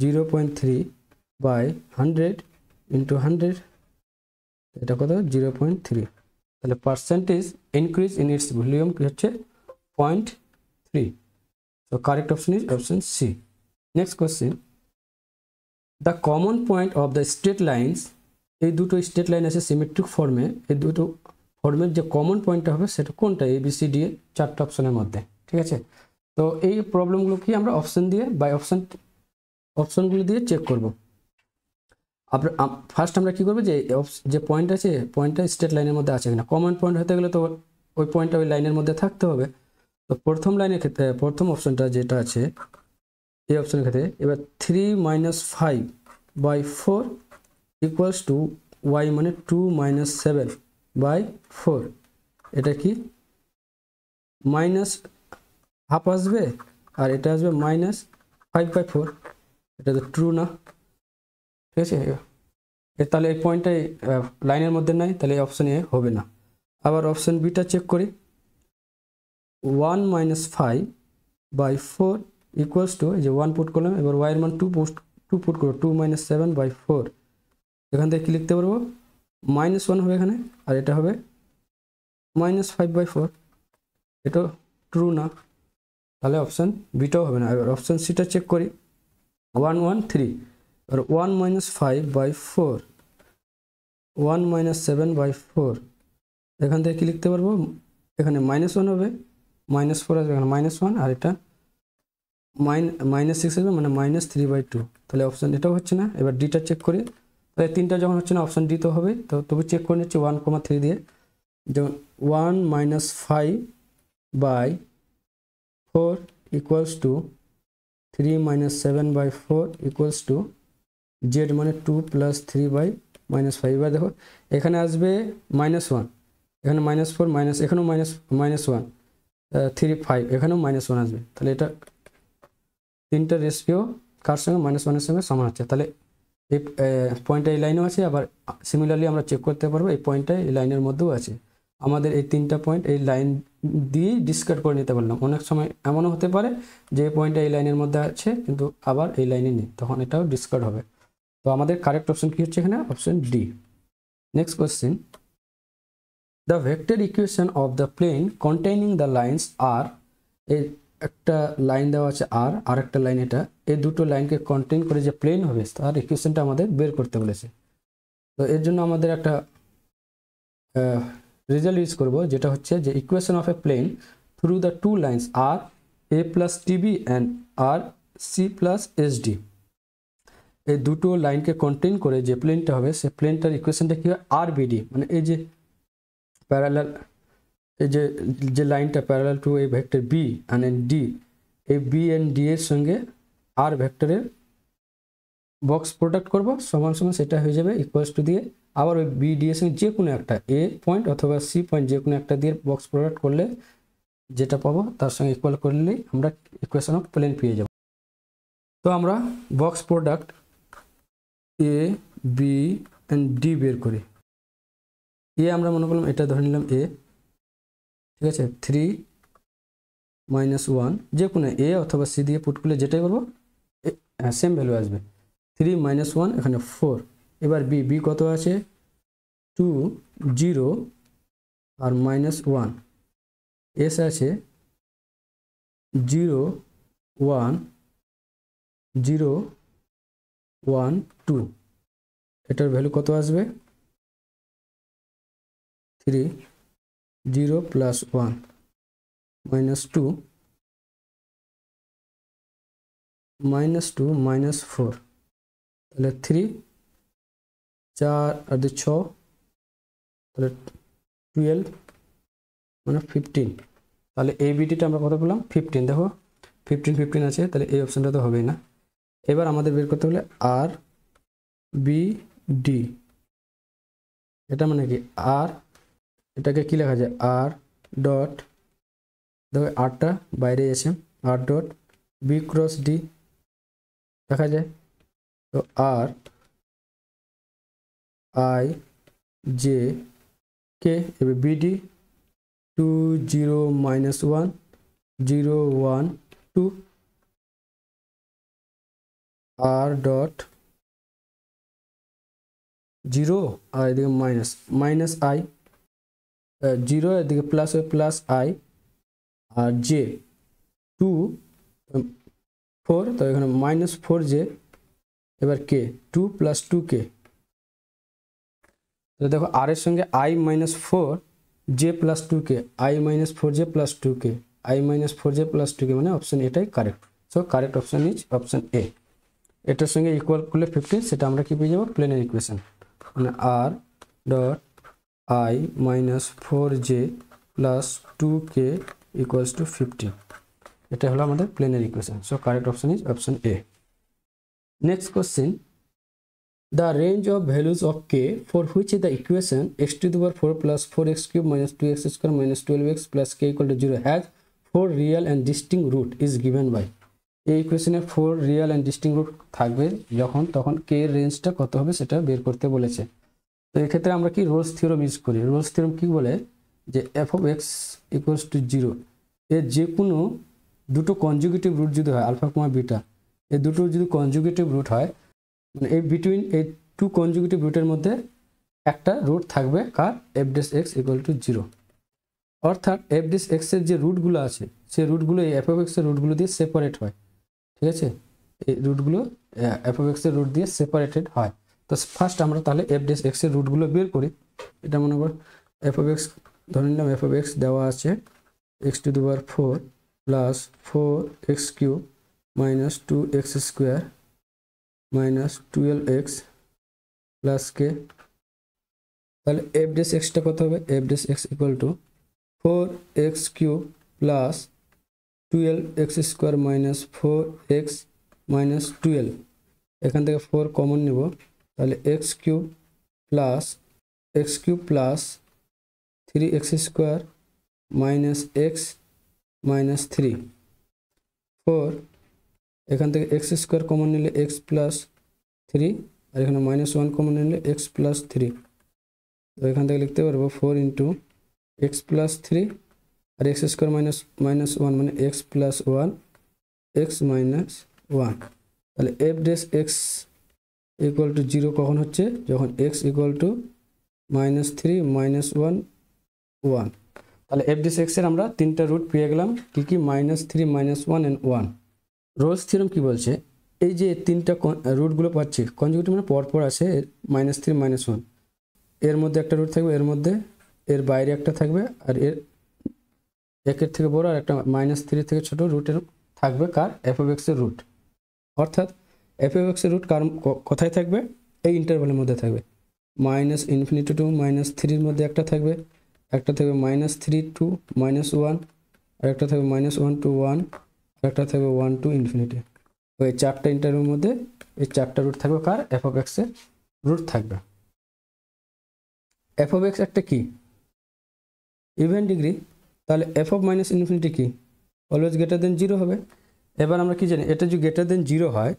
0.3/100 ইন্টু 100, এটা কত 0.3। তাহলে percentage increase in it's volume কি হচ্ছে 0.3। So correct option is option C. Next question, the common point of the straight lines, এই দুটো স্ট্রেট লাইন আছে সিমেট্রিক ফর্মে, এই দুটো ফর্মের যে কমন পয়েন্টটা হবে সেটা কোনটা, এ বি সি ডি চারটা অপশনের মধ্যে, ঠিক আছে। তো এই প্রবলেমগুলো কি আমরা অপশন দিয়ে বাই অপশনগুলো দিয়ে চেক করব। ফার্স্ট আমরা কি করবো, যে পয়েন্ট আছে পয়েন্টটা স্ট্রেট লাইনের মধ্যে আছে কিনা। কমন পয়েন্ট হতে গেলে তো ওই পয়েন্টটা ওই লাইনের মধ্যে থাকতে হবে। তো প্রথম লাইনের ক্ষেত্রে প্রথম অপশনটা যেটা আছে এই অপশনের ক্ষেত্রে, এবার 3 - 5/4 ইকুয়ালস টু ওয়াই মানে 2 - 7/4, এটা কি মাইনাস হাফ আসবে আর এটা আসবে -5/4, এটা তো ট্রু না, ঠিক আছে। তাহলে এই পয়েন্টটাই লাইনের মধ্যে নাই, তাহলে এই অপশন এ হবে না। আবার অপশন বিটা চেক করি, 1 - 5/4 ইকুয়ালস টু, এই যে 1 পুট করলাম, এবার ওয়াই এর মান 2 পুট করবো, 2 - 7/4, এখান থেকে কি লিখতে পারবো -1 হবে এখানে, আর এটা হবে -5/4, এটা ট্রু না, তাহলে অপশন বিটাও হবে না। এবার অপশন সিটা চেক করি, 1 1 3, আর 1 - 5/4 1 - 7/4, এখান থেকে কি লিখতে পারবো, এখানে -1 হবে, -4 আসবে, এখানে -1, আর এটা -6 আসবে, মানে -3/2, তাহলে অপশন এটাও হচ্ছে না। এবার ডিটা চেক করি, তাহলে তিনটা যখন হচ্ছে না অপশন ডি তো হবে। তো তবু চেক করে নিচ্ছি 1,3 দিয়ে, যেমন 1 - 5/4 equals to 3 - 7/4 equals to Z মানে 2 + 3/-5। এবার দেখো এখানে আসবে -1, এখানে -4 এখানেও -1 3 5, এখানেও -1 আসবে, তাহলে এটা তিনটা রেশিও কার সঙ্গে -1 এর সঙ্গে সমান হচ্ছে। তাহলে এই পয়েন্টটা এই লাইনেও আছে, আবার সিমিলারলি আমরা চেক করতে পারবো এই পয়েন্টটা এই লাইনের মধ্যেও আছে। আমাদের এই তিনটা পয়েন্ট এই লাইন দিয়েই ডিসকার্ড করে নিতে পারলাম। অনেক সময় এমনও হতে পারে যে পয়েন্টটা এই লাইনের মধ্যে আছে কিন্তু আবার এই লাইনে নেই, তখন এটাও ডিসকার্ড হবে। তো আমাদের কারেক্ট অপশন কি হচ্ছে এখানে? Option D. Next question, the vector equation of the plane containing the lines আর, এই একটা লাইন দেওয়া আছে আর একটা লাইন, এটা এই দুটো লাইনকে কন্টেইন করে যে প্লেন হবে তার ইকুয়েশনটা আমাদের বের করতে বলেছে। তো এর জন্য আমাদের একটা রেজাল্ট ইউজ করব, যেটা হচ্ছে যে equation of a plane through the two lines r a plus tb and r c plus sd, এই দুটো লাইনকে কন্টেইন করে যে প্লেনটা হবে সে প্লেনটার ইকুয়েশনটা কী হয়? আর বিডি, মানে এই যে প্যারালাল, এই যে লাইনটা প্যারালাল টু এই ভেক্টর বি অ্যান্ড ডি, এই বি অ্যান্ড ডি এর সঙ্গে আর ভেক্টরের বক্স প্রোডাক্ট করব সমান সমান, সেটা হয়ে যাবে ইকুয়ালস টু দিয়ে আবার ওই বি ডি এর সঙ্গে যে কোনো একটা এ পয়েন্ট অথবা সি পয়েন্ট যে কোনো একটা দিয়ে বক্স প্রোডাক্ট করলে যেটা পাবো তার সঙ্গে ইকুয়াল করলেই আমরা ইকুয়েশন অফ প্লেন পেয়ে যাব। তো আমরা box product a b and d বের করি। এ আমরা মনে করলাম এটা ধরে নিলাম এ, ঠিক আছে, 3 - 1 যে কোনো এ অথবা সি দিয়ে পুট করলে যেটাই করবো সেম ভ্যালু আসবে। 3 - 1 এখানে 4। এবার বি কত আছে? 2 0 আর -1। এস আছে 0 1 0 1 2। এটার ভ্যালু কত আসবে? 3 0 + 1 -2 -2 -4, তাহলে 3 4 আর 2 6, তাহলে 12 মানে 15। তাহলে এই বিটিটা আমরা কত পেলাম? 15। দেখো 15 আছে, তাহলে এই অপশানটা তো হবেই না। এবার আমাদের বের করতে হলে আর বি ডি, এটা মানে কি আর, এটাকে কি লেখা যায়? আর ডট, দেখো আরটা বাইরে এসে r dot b cross d দেখা যায়। তো আর আই জে কে, এবার বিডি 2 0 -1 0 1 2 আর ডট 0 আর এদিকে মাইনাস আই, 0 এদিকে প্লাস প্লাস আই, আর জে 2 4, তো এখানে -4 জে, এবার কে 2 + 2 কে। তো দেখো আর এর সঙ্গে i -4 j plus 2 K, i -4 j plus 2 K, i -4 j plus 2 কে, মানে অপশন এটাই correct. So correct option is option এ। এটার সঙ্গে ইকুয়াল করলে 15, সেটা আমরা কি পেয়ে যাবো? প্লেনের ইকুয়েশন, মানে r dot i -4 j plus 2 k equals to 15। এটা হলো আমাদের প্লেনের ইকুয়েশন। So correct option is option A. Next question, the range of values of k for which the equation x⁴ plus 4x³ minus 2x² minus 12x plus k equal to 0 has 4 real and distinct root is given by, এই ইকুয়েশনে 4 রিয়েল অ্যান্ড ডিস্টিংক্ট রুট থাকবে যখন, তখন কে এর রেঞ্জটা কত হবে সেটা বের করতে বলেছে। তো এক্ষেত্রে আমরা কি রোলস থিওরাম ইউজ করি? রোলস থিওরাম কি বলে যে f(x) = 0 এর যে কোনো দুটো কনজুগেটিভ রুট যদি হয়, আলফা কমা বিটা, এই দুটো যদি কনজুগেটিভ রুট হয়, মানে এই বিটুইন এই টু কনজুগেটিভ রুটের মধ্যে একটা রুট থাকবে কার? f(x) = 0। অর্থাৎ f(x) এর যে রুটগুলো আছে সেই রুটগুলো এই f(x) এর রুটগুলো দিয়ে সেপারেট হয়, ঠিক আছে? এই রুটগুলো f(x) এর রুট দিয়ে সেপারেটেড হয়। তো ফার্স্ট আমরা তাহলে f(x) এর রুটগুলো বের করি। এটা মনে কর f(x) ধরে নিলাম, f(x) দেওয়া আছে x⁴ plus 4x³ minus 2x² minus 12x plus k. তাহলে f(x) কত হবে? f(x) = 4x³ plus 12x² minus 4x minus 12, এখান থেকে 4 কমন নেব, তাহলে x³ plus 3x² minus x minus 3, 4 এখান থেকে এক্স স্কোয়ার কমন নিলে এক্স প্লাস থ্রি, আর এখানে -1 কমন নিলে এক্স প্লাস থ্রি। তো এখান থেকে লিখতে পারবো 4 ইন্টু এক্স প্লাস থ্রি, আর এক্স স্কোয়ার -1 মানে x plus one, x minus one. তাহলে f dash x equal to 0 কখন হচ্ছে? যখন এক্স ইকুয়াল টু -3 -1 1। তাহলে এফ ডেস এক্সের আমরা তিনটা রুট পেয়ে গেলাম, কি কি? -3 -1 and 1। রোলস থিওরেম কি বলছে? এই যে তিনটা রুটগুলো পাচ্ছি কনজুগেটিভ মানে পরপর আছে, -3 -1, এর মধ্যে একটা রুট থাকবে, এর মধ্যে এর বাইরে একটা থাকবে, আর এর একের থেকে বড় আর একটা -3 থেকে ছোট রুটের থাকবে কার? এফ অফ এক্সের রুট। অর্থাৎ এফ অফ এক্সের রুট কার কোথায় থাকবে? এই ইন্টারভ্যালের মধ্যে থাকবে। -∞ টু -3 মধ্যে একটা থাকবে, একটা থাকবে -3 টু -1, আর একটা থাকবে -1 টু 1, আর একটা থাকবে 1 টু ইনফিনিটি। তো এই চারটা ইন্টারভ্যালের মধ্যে এই চারটা রুট থাকবে কার? এফ অফ এক্সের রুট থাকবে। এফ অফ এক্স একটা কি? Even degree. তাহলে এফ অফ -∞ কি? অলওয়েজ গ্রেটার দেন 0 হবে। এবার আমরা কি জানি? এটা যদি গ্রেটার দেন 0 হয়,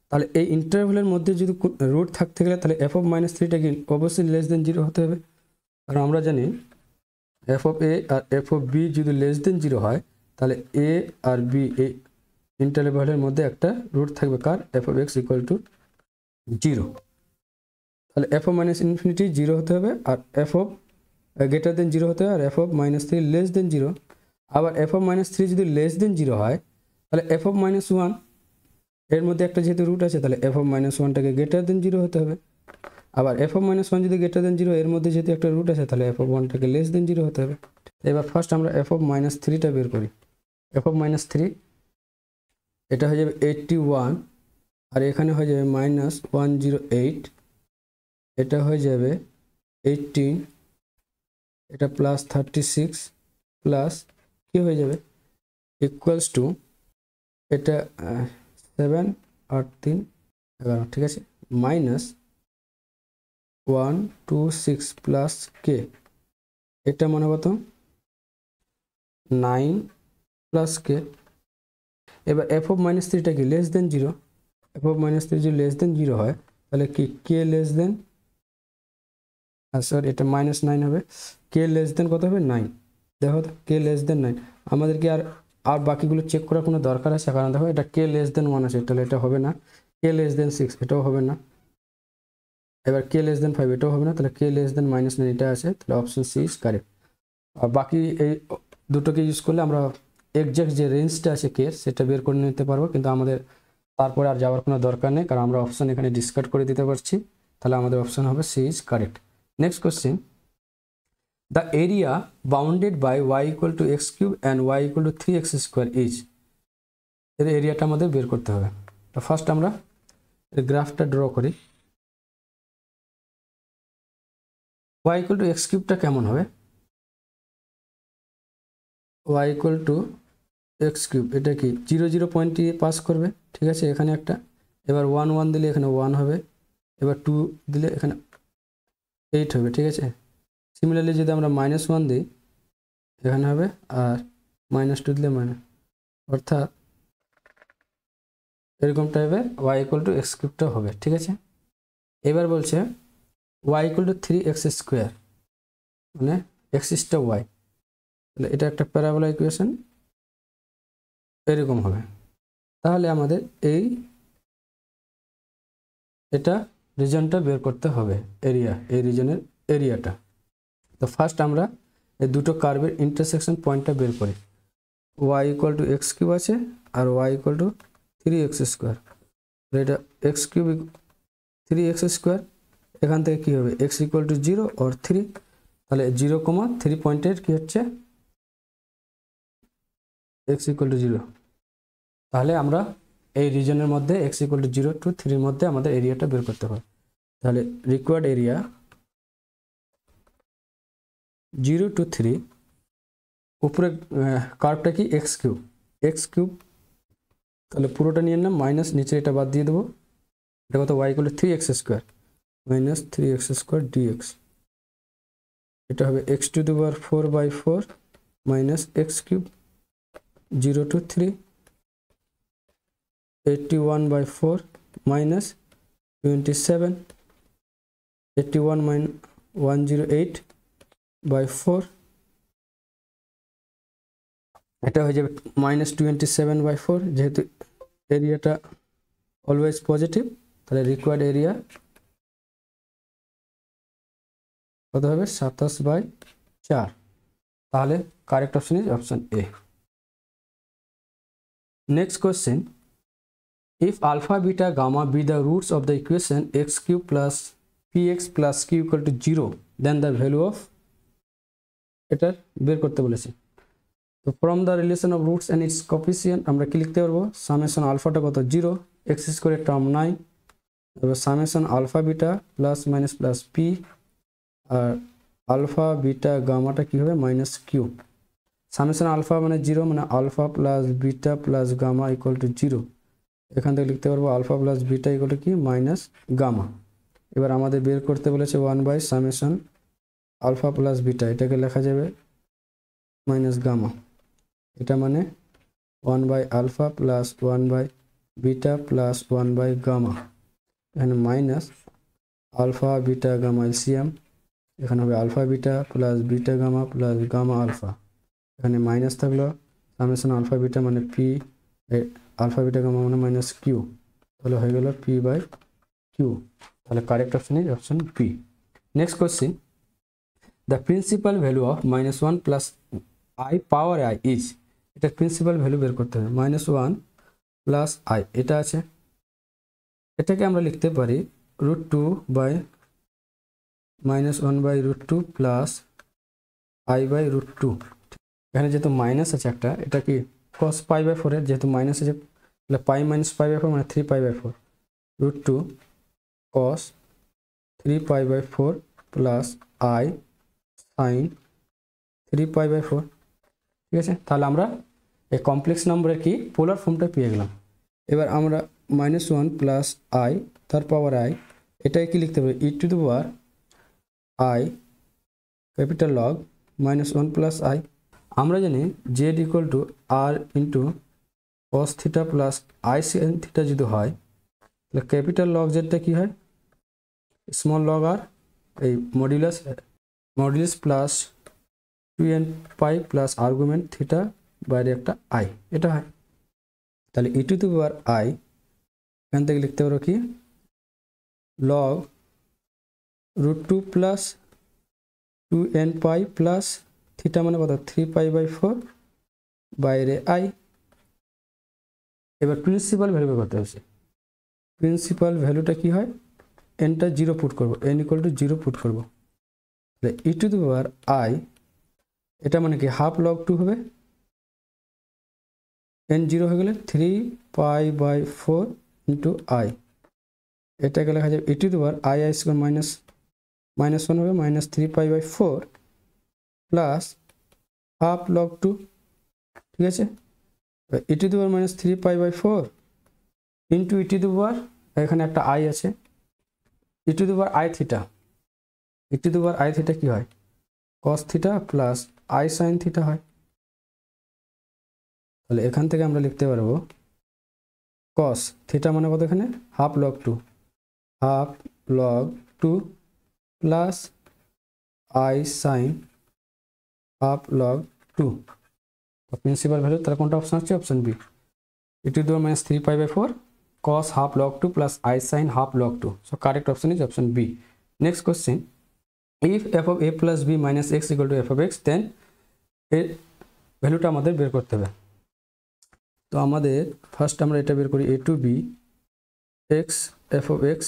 তাহলে এই ইন্টারভ্যালের মধ্যে যদি রুট থাকতে গেলে তাহলে এফ অফ -3টা কি? অবশ্যই লেস দেন 0 হতে হবে। কারণ আমরা জানি এফ অফ এ আর এফ অফ বি যদি লেস দেন 0 হয়, তাহলে এ আর বি এই ইন্টারভ্যালের মধ্যে একটা রুট থাকবে কার? F of x equal to 0। তাহলে এফ অফ -∞ 0 হতে হবে, আর এফ অফ গ্রেটার দেন 0 হতে হবে, আর এফ অফ -3 লেস দেন 0। আবার এফ অফ -3 যদি লেস দেন 0 হয়, তাহলে এফ অফ -1 এর মধ্যে একটা যেহেতু রুট আছে, তাহলে এফ অফ -1টাকে গ্রেটার দেন 0 হতে হবে। আবার এফ অফ -1 যদি গ্রেটার দেন 0 এর মধ্যে যেহেতু একটা রুট আছে, তাহলে এফ অফ 1টাকে লেস দেন 0 হতে হবে। এবার ফার্স্ট আমরা এফ অফ -3টা বের করি। এফ অফ -3 এটা হয়ে যাবে 81, আর এখানে হয়ে যাবে -108, এটা হয়ে যাবে 18, এটা +36 প্লাস কি হয়ে যাবে? ইকুয়ালস টু এটা 7 আর 3 11, ঠিক আছে, -126 প্লাস কে, এটা মনে কত? 9 প্লাস কে। এবার এফ অফ -3টা কি? Less than 0। এফ অফ -3 যদি লেস দেন 0 হয়, তাহলে কি? কে লেস দেন, সরি এটা -9 হবে। কে লেস দেন কত হবে? 9। দেখো তো, কে লেস দেন 9। আমাদের কি আর বাকিগুলো চেক করার কোনো দরকার আছে? কারণ দেখো এটা কে লেস দেন 1 আছে, তাহলে এটা হবে না। কে লেস দেন 6 এটাও হবে না। এবার কে লেস দেন 5 এটাও হবে না। তাহলে কে লেস দেন -9 এটা আছে, তাহলে অপশন সি ইজ কারেক্ট। আর বাকি এই দুটোকে ইউজ করলে আমরা এক্সাক্ট যে রেঞ্জটা আছে কে সেটা বের করে নিতে পারবো, কিন্তু আমাদের তারপরে আর যাওয়ার কোনো দরকার নেই, কারণ আমরা অপশন এখানে ডিসকার্ড করে দিতে পারছি। তাহলে আমাদের অপশন হবে C is correct. Next question, the area bounded by y equal to x cube and y equal to 3x square is, এর এরিয়াটা আমাদের বের করতে হবে। তো ফার্স্ট আমরা এর গ্রাফটা ড্র করি। y equal to x কিউবটা কেমন হবে? y equal to x cube এটা কি 0 0 পয়েন্ট পাস করবে, ঠিক আছে, এখানে একটা। এবার 1 1 দিলে এখানে 1 হবে, এবার 2 দিলে এখানে 8 হবে, ঠিক আছে। সিমিলারলি যদি আমরা -1 দিই এখানে হবে, আর -2 দিলে অর্থাৎ এরকম টাইপের y ইকুয়াল টু এক্স কিউবটা হবে, ঠিক আছে। এবার বলছে y equal two 3x square, মানে এক্স ইসটা y, তাহলে এটা একটা প্যারাবোলা ইকুয়েশন এরকম হবে। তাহলে আমাদের এটা রিজনটা বের করতে হবে, এরিয়া, এই রিজনের এরিয়াটা। তো ফার্স্ট আমরা এই দুটো কার্ভের ইন্টারসেকশন পয়েন্টটা বের করি। y equal two x cube আছে, আর y equal two 3x square. এটা x কিউব 3x স্কোয়ার, এখান থেকে কী হবে? x ইকুয়াল টু 0 আর 3, তাহলে 0,3 পয়েন্টের কী হচ্ছে? x equal to 0। তাহলে আমরা এই রিজনের মধ্যে x ইকুয়াল টু 0 to 3 মধ্যে আমাদের এরিয়াটা বের করতে হবে। তাহলে রিকোয়ার্ড এরিয়া 0 to 3, উপরে কার্ভটা কি? x কিউব, তাহলে পুরোটা নিয়ে নিলাম, মাইনাস নিচে এটা বাদ দিয়ে দেবো। এটা কত? y equal two 3x square minus 3x square dx, এটা হবে x two the power 4/4 minus x cube 0 to 3 81/4 minus 27, 81 minus 108/4, এটা হয়ে যাবে -27/4। যেহেতু এরিয়াটা অলওয়েজ পজিটিভ, তাহলে রিকোয়ার্ড এরিয়া কত হবে 27/4। তাহলে correct option is option A. Next question, if alpha beta gamma be the roots of the equation x cube plus px plus q equal to 0, then the value of এটা বের করতে বলেছে। তো from the relation of roots and it's coefficient আমরা কি লিখতে পারবো, সামেশন আলফাটা কত 0, এক্স স্কোয়ারের টার্ম 9, তারপর summation alpha beta plus minus plus p, আর আলফা বিটা গামাটা কি হবে মাইনাস কিউ। সামেশন আলফা মানে 0, মানে alpha plus beta plus gamma equal to 0। এখান থেকে লিখতে পারবো alpha plus beta equal to কি মাইনাস গামা। এবার আমাদের বের করতে বলেছে 1/সামেশন আলফা প্লাস বিটা, এটাকে লেখা যাবে মাইনাস গামা। এটা মানে 1/আলফা প্লাস 1/বিটা প্লাস 1/গামা। এখানে minus alpha beta gamma LCM, এখানে হবে alpha beta plus beta gamma plus gamma alpha. এখানে মাইনাস থাকলো সামেশন আলফা বিটা মানে পি, আলফা বিটা গামা মানে মাইনাস কিউ, তাহলে হয়ে গেল p/q। তাহলে correct option is option P. Next question, the principal value of -1 plus i power i is, এটা প্রিন্সিপাল ভ্যালু বের করতে হবে। -1 প্লাস i এটা আছে, এটাকে আমরা লিখতে পারি √2/-1/√2 প্লাস i/√2। এখানে যেহেতু মাইনাস আছে একটা, এটা কি cos π/4 এর, যেহেতু মাইনাস আছে তাহলে পাই মাইনাস π/4 মানে 3π/4, √2 cos 3π/4 প্লাস i sin 3π/4। ঠিক আছে, তাহলে আমরা এই কমপ্লেক্স নাম্বারের কি পোলার ফর্মটা পেয়ে গেলাম। এবার আমরা -1 প্লাস i তার পাওয়ার i, এটাই কি লিখতে পারি e⁻i capital log -1 plus i। আমরা জানি z equal to r into cos theta plus i sin theta যদি হয়, তাহলে ক্যাপিটাল লগ জেডটা কি হয় স্মল লগ আর, এই মডুলাস প্লাস 2n পাই প্লাস আর্গুমেন্ট থিটা বাইরে একটা i, এটা হয়। তাহলে e⁻i এখান থেকে লিখতে পারো কি লগ √2 প্লাস 2n পাই প্লাস থিটা মানে কত 3π/4 বাইরে i। এবার প্রিন্সিপাল ভ্যালু বের করতে হচ্ছে। প্রিন্সিপাল ভ্যালুটা কি হয়, nটা 0 পুট করবো, n ইকুয়াল টু 0 পুট করবো। তাহলে e⁻i এটা মানে কি হাফ লগ 2 হবে, n 0 হয়ে গেলে 3π/4 ইন্টু i, এটাকে লেখা যাবে e⁻i² -1 হবে -3π/4 প্লাস হাফ লগ 2। ঠিক আছে, e⁻-3π/4 ইন্টু এখানে একটা i আছে e⁻i থিটা, e⁻i থিটা কি হয় cos theta plus i sin theta হয়। তাহলে এখান থেকে আমরা লিখতে পারবো cos থিটা মানে কত, এখানে half log 2 plus i sin half log 2। Principal value তাহলে কোনটা অপশন হচ্ছে option B, e⁻-3π/4 cos half log 2 plus i sin half log 2। So correct option is option B. Next question, if f of a plus b minus x equal to f of x, then এর ভ্যালুটা আমাদের বের করতে হবে। তো আমাদের ফার্স্ট আমরা এটা বের করি a to b x f of x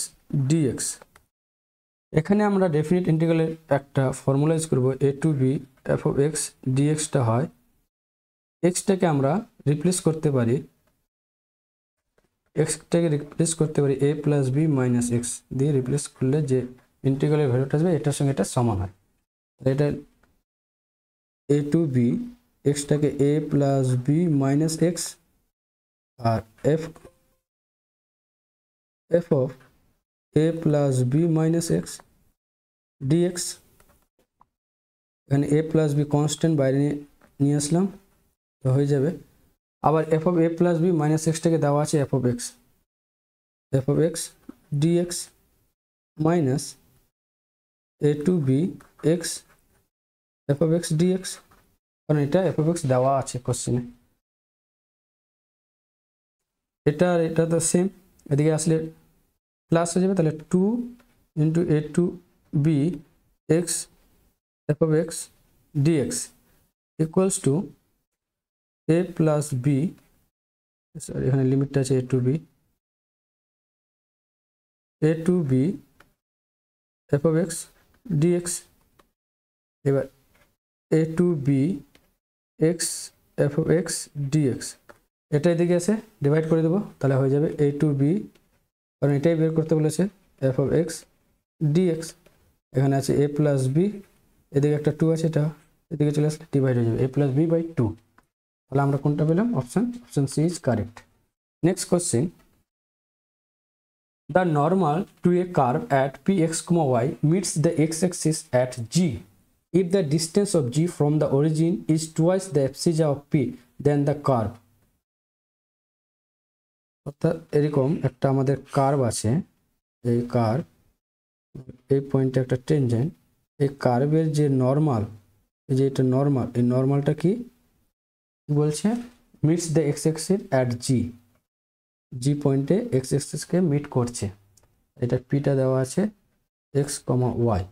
dx। এখানে আমরা ডেফিনিট ইন্টিগ্রালের একটা ফর্মুলা ইউজ করব, a to b f of x dx টা হয় এক্সটাকে আমরা রিপ্লেস করতে পারি, এক্সটাকে রিপ্লেস করতে পারি a plus b minus x দিয়ে রিপ্লেস করলে যে ইন্টিগ্রালের ভ্যালুটা আসবে এটার সঙ্গে এটা সমান হয়। এটা a টু বি এক্সটাকে a plus b minus x আর f of a plus b minus x dx। এখানে a প্লাস বি কনস্ট্যান্ট বাইরে নিয়ে আসলাম, তো হয়ে যাবে আবার f of a plus b minus এক্সটাকে দেওয়া আছে f of x dx minus a to b x f of x dx, কারণ এটা এফ অফ এক্স দেওয়া আছে কোশ্চেনে। এটা আর এটা তো সেম, এদিকে আসলে প্লাস হয়ে যাবে, তাহলে 2 into a to b x f of x dx equals to a plus b, sorry এখানে লিমিটটা আছে a to b f of x dx. এবার a to b x f of x dx, এটা এদিকে আছে ডিভাইড করে দেবো, তাহলে হয়ে যাবে এ টু বি, কারণ এটাই বের করতে বলেছে এফ অফ এক্স ডিএক্স। এখানে আছে এ প্লাস বি, এদিকে একটা 2 আছে, এটা এদিকে চলে আসলে ডিভাইড হয়ে যাবে এ প্লাস বি বাই 2। তাহলে আমরা কোনটা পেলাম? Option C is correct. Next question, the normal to a curve at px, y meets the x-axis at g. If the distance of g from the origin is twice the abscissa of p, then the curve. অর্থাৎ এরকম একটা আমাদের কার্ভ আছে, এই কার্ভ, এই পয়েন্টে একটা টেনজেন্ট, এই কার্ভের যে নর্মাল, এই যে এটা নর্মাল, এই নর্মালটা কি বলছে? Meets the x axis at g, g পয়েন্টে এক্স অ্যাক্সিসকে মিট করছে। এটা পিটা দেওয়া আছে এক্স কমা ওয়াই।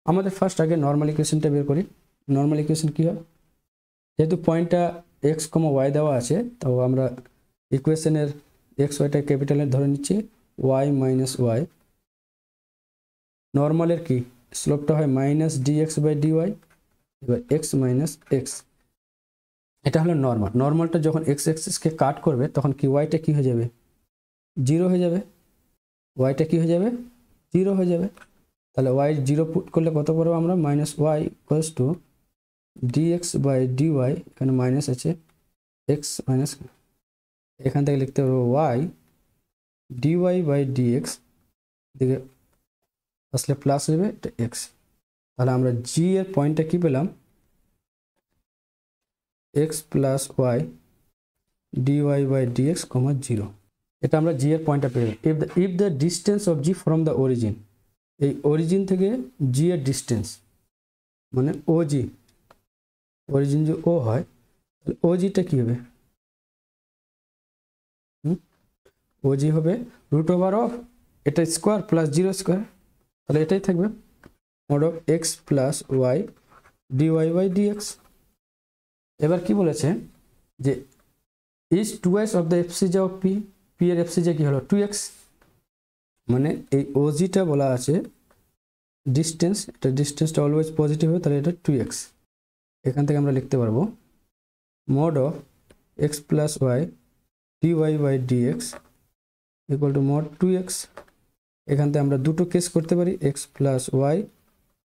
আমাদের ফার্স্ট আগে নর্মাল ইকুয়েশনটা বের করি। নর্মাল ইকুয়েশন কী হয়? যেহেতু পয়েন্টটা এক্স কমা ওয়াই দেওয়া আছে, তো আমরা ইকুয়েশনের এক্স ওয়াইটা ক্যাপিটালের ধরে নিচ্ছি, ওয়াই মাইনাস ওয়াই। নর্মালের কি স্লোপটা হয় minus d x by d y, এবার এক্স মাইনাস এক্স, এটা হলো নর্মাল। নর্মালটা যখন এক্স অ্যাক্সিসকে কাট করবে তখন কি ওয়াইটা কী হয়ে যাবে? 0 হয়ে যাবে। ওয়াইটা কী হয়ে যাবে? 0 হয়ে যাবে। তাহলে ওয়াই 0 পুট করলে কত পারবো আমরা? Minus y equals to d x by d y, এখানে মাইনাস আছে, এক্স মাইনাস, এখান থেকে লিখতে পারবো y d Y by D x, দিকে আসলে প্লাস হয়ে যাবে, এটা এক্স। তাহলে আমরা জি এর পয়েন্টটা কী পেলাম? X plus y d Y by D x comma 0, এটা আমরা জি এর পয়েন্টটা পেলাম। If the distance of g from the origin, এই অরিজিন থেকে জি এর ডিস্টেন্স মানে ও জি, অরিজিন যে ও হয়, তাহলে ও জিটা কী হবে? ও জি হবে রুট ওভার অফ এটা স্কোয়ার প্লাস 0 স্কোয়ার, তাহলে এটাই থাকবে mod of x plus y d Y by D x. এবার কি বলেছে যে is 2x of the abscissa of p, p এর এফসিজা কি হলো 2x, মানে এই ওজিটা বলা আছে ডিস্টেন্স, এটা ডিস্টেন্সটা অলওয়েজ পজিটিভ হবে, তাহলে এটা 2x। এখান থেকে আমরা লিখতে পারবো mod of x plus y d Y by D x equal to mod 2x। এখান থেকে আমরা দুটো কেস করতে পারি, x plus y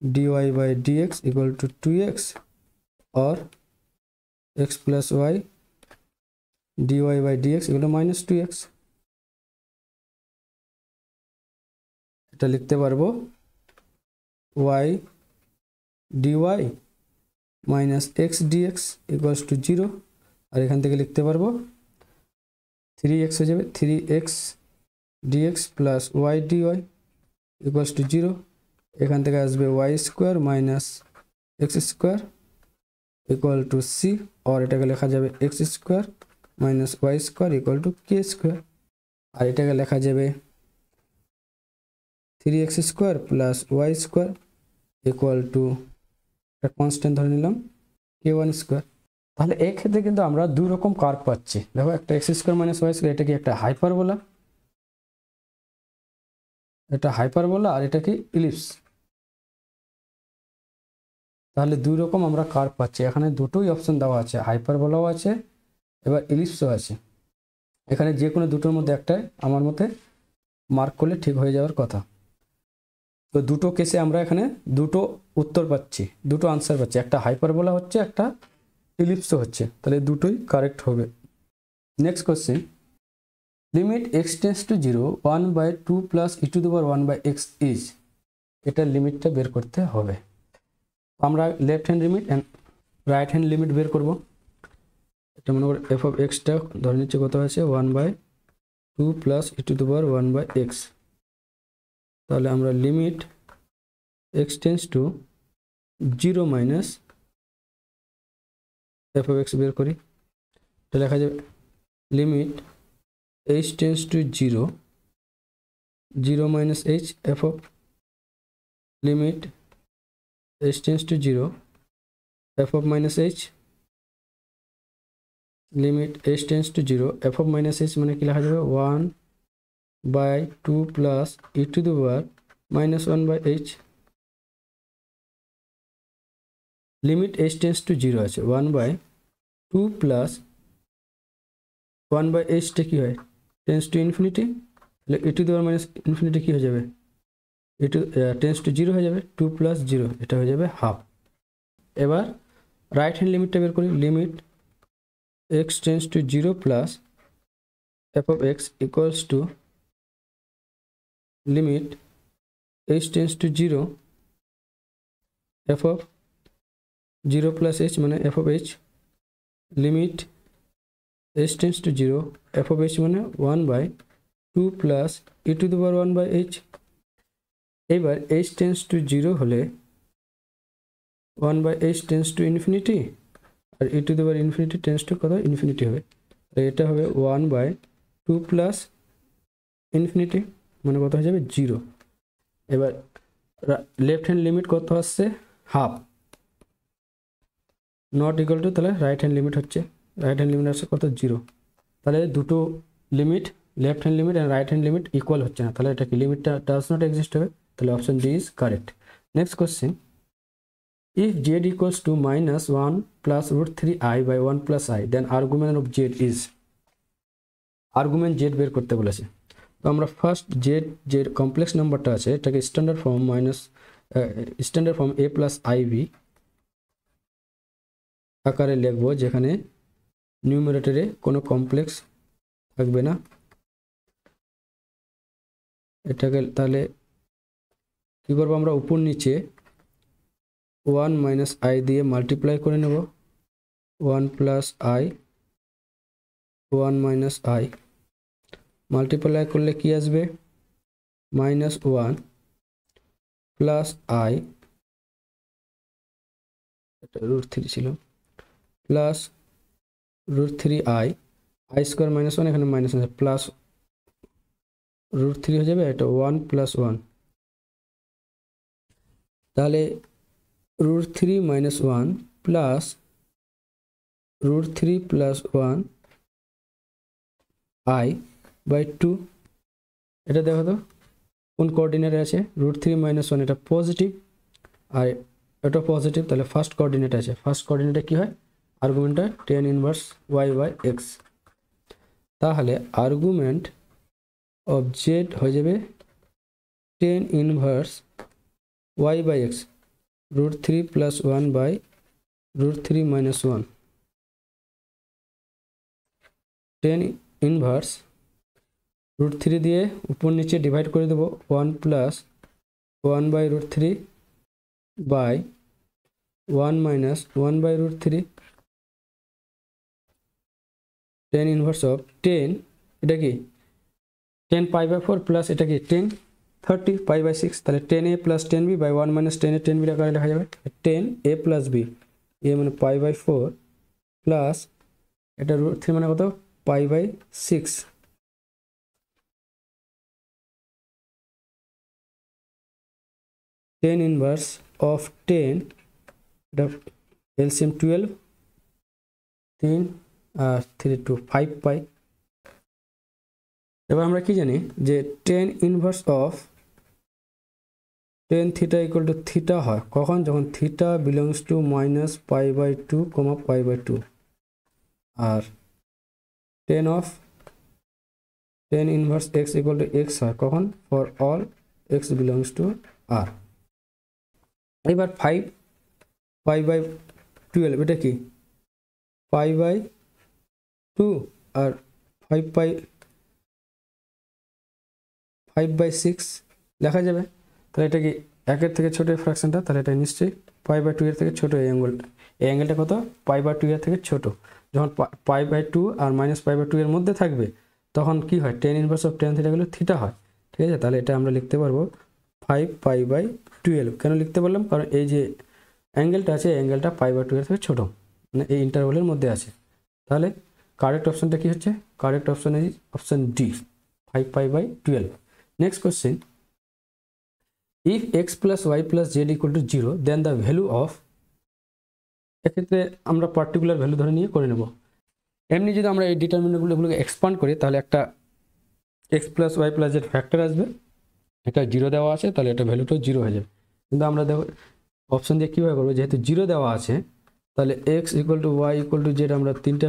d Y by D x equal to 2x, और x plus y d y by d x equal to minus 2x। এটা লিখতে পারবো y dy minus x dx equals to 0, আর এখান থেকে লিখতে পারবো 3x হয়ে যাবে, 3x dx plus y dy equals to 0। এখান থেকে আসবে y square minus x square equal to c, और एटाके लेखा जाबे x square minus y square equal to k square, और एटाके लेखा जाबे 3x square plus y square equal to एक कन्स्टैंट धरे निलाम k1 स्क्वायर। তাহলে এই ক্ষেত্রে কিন্তু আমরা দুই রকম কার্ভ পাচ্ছি। দেখো একটা x square minus y square, এটা কি একটা হাইপারবোলা, এটা হাইপারবোলা, আর এটা কি ইলিপস। তাহলে দুই রকম আমরা কার্ভ পাচ্ছি। এখানে দুটোই অপশন দেওয়া আছে, হাইপারবোলাও আছে এবার ইলিপসও আছে। এখানে যে কোনো দুটোর মধ্যে একটাই আমার মতে মার্ক করলে ঠিক হয়ে যাওয়ার কথা। তো দুটো কেসে আমরা এখানে দুটো উত্তর পাচ্ছি, দুটো আনসার পাচ্ছি, একটা হাইপারবোলা হচ্ছে, একটা ইলিপসও হচ্ছে, তাহলে দুটোই কারেক্ট হবে। Next question, limit x tends to 0 1/2 plus E to the power 1/x is, এটার লিমিটটা বের করতে হবে। আমরা left hand limit and right hand limit বের করব। এটা মনে করো এফ অফ এক্সটা ধরে নিচ্ছে কত আছে 1/2 plus E to the power 1/x। তাহলে আমরা limit x tends to 0 minus F of x বের করি। এটা লেখা যাবে limit h tends to 0 minus H F of limit h tends to 0 F of minus H limit h tends to 0 F of minus H মানে কি লেখা যাবে 1/2 plus E to the power -1/h। Limit h tends to 0 আছে 1/2 প্লাস 1/h টা কি হয় টেন্স টু ইনফিনিটি, তাহলে e to the power minus infinity কি হয়ে যাবে ই টু টেন্স টু 0 হয়ে যাবে 2 প্লাস 0 এটা হয়ে যাবে হাফ। এবার রাইট হ্যান্ড লিমিটটা বের করি। Limit x tends to 0 plus F of x equals to limit h tends to 0 F of 0 plus h মানে F of h limit h tends to 0 F of h মানে 1/2 plus E to the power 1/h। এবার h টেন্স টু 0 হলে 1/h টেন্স টু ইনফিনিটি আর e to the power infinity tends to কত ইনফিনিটি হবে, এটা হবে 1/2 প্লাস ইনফিনিটি মানে কত হয়ে যাবে 0। এবার লেফট হ্যান্ড লিমিট কত আসছে হাফ নট ইকুয়াল টু, তাহলে রাইট হ্যান্ড লিমিট হচ্ছে রাইট হ্যান্ড লিমিট আসছে কত 0। তাহলে দুটো limit left hand limit and right hand limit equal হচ্ছে না, তাহলে এটা কি লিমিটটা ডাজ নট এক্সিস্ট হবে, তাহলে option D is correct. Next question, if z equals to -1 plus √3i by 1 plus i then argument of z is, argument z বের করতে বলেছে। তো আমরা ফার্স্ট যে কমপ্লেক্স নাম্বারটা আছে এটাকে standard form a plus ib আকারে লিখবো, যেখানে নিউমারেটরে কোনো কমপ্লেক্স থাকবে না। এটাকে তাহলে কি করবো আমরা উপর নিচে 1 মাইনাস আই দিয়ে মাল্টিপ্লাই করে নেব 1 plus I 1 minus I multiply করলে কি আসবে -1 প্লাস আই, এটা √3 ছিল, প্লাস √3i আই স্কোয়ার -1 এখানে মাইনাস আছে প্লাস √3 হয়ে যাবে, এটা 1 প্লাস 1, তাহলে √3 - 1 প্লাস √3 প্লাস 1 i বাই 2। এটা দেখো তো কোন কোঅর্ডিনেটে আছে √3 - 1 এটা পজিটিভ আর এটা পজিটিভ, তাহলে ফার্স্ট কোঅর্ডিনেট আছে, ফার্স্ট কোঅর্ডিনেটে কি হয় আর্গুমেন্টটা tan inverse y by x, তাহলে আর্গুমেন্ট অফ z হয়ে যাবে tan inverse y by x √3 plus 1 by √3 - 1, tan inverse √3 দিয়ে উপর নিচে ডিভাইড করে দেবো 1 plus 1 by √3 by 1 minus 1 by √3, tan inverse of 10 এটা কি 10 পাই বাই 4 প্লাস এটা কি 10 30 পাই বাই 6, তাহলে 10a plus 10b by 1 minus 10a 10b আকারে লেখা যাবে 10a প্লাস b, এ মানে পাই বাই 4 প্লাস এটা √3 মানে কত pi by 6, tan inverse of 10 এটা এলসিএম 12 3 আর 3 2 5 পাই। এবার আমরা কি জানি যে tan inverse of tan theta equal to theta হয় কখন, যখন থিটা বিলংস টু -π/2, π/2, আর tan inverse x equal to x হয় কখন, for all x belongs to r। এবার 5 π/12 এটা কি π/2 আর 5/6 লেখা যাবে, তাহলে এটা কি একের থেকে ছোট ফ্র্যাকশনটা, তাহলে এটা নিশ্চয়ই π/2 এর থেকে ছোট, এই অ্যাঙ্গেলটা কত π/2 এর থেকে ছোট, যখন পাই বাই টু আর মাইনাস পাই বাই টু এর মধ্যে থাকবে তখন কি হয়, tan inverse of tan theta গেলে থিটা হয়। ঠিক আছে, তাহলে এটা আমরা লিখতে পারবো 5π/12। কেন লিখতে পারলাম, কারণ এই যে অ্যাঙ্গেলটা আছে, অ্যাঙ্গেলটা পাই বাই টু এর থেকে ছোটো, মানে এই ইন্টারভ্যালের মধ্যে আছে। তাহলে কারেক্ট অপশনটা কি হচ্ছে, correct option is option D, 5π/12। Next question, if x plus Y plus z equal to 0 then the value of, এক্ষেত্রে আমরা পার্টিকুলার ভ্যালু ধরে নিয়ে করে নেব। এমনি যদি আমরা এই ডিটারমিনেন্টগুলোকে এক্সপান্ড করি তাহলে একটা x plus Y plus z factor আসবে, এটা 0 দেওয়া আছে, তাহলে এটা ভ্যালুটাও 0 হয়ে যাবে। কিন্তু আমরা দেখো অপশন দিয়ে কীভাবে করবো, যেহেতু 0 দেওয়া আছে তাহলে x equal to y equal to z আমরা তিনটা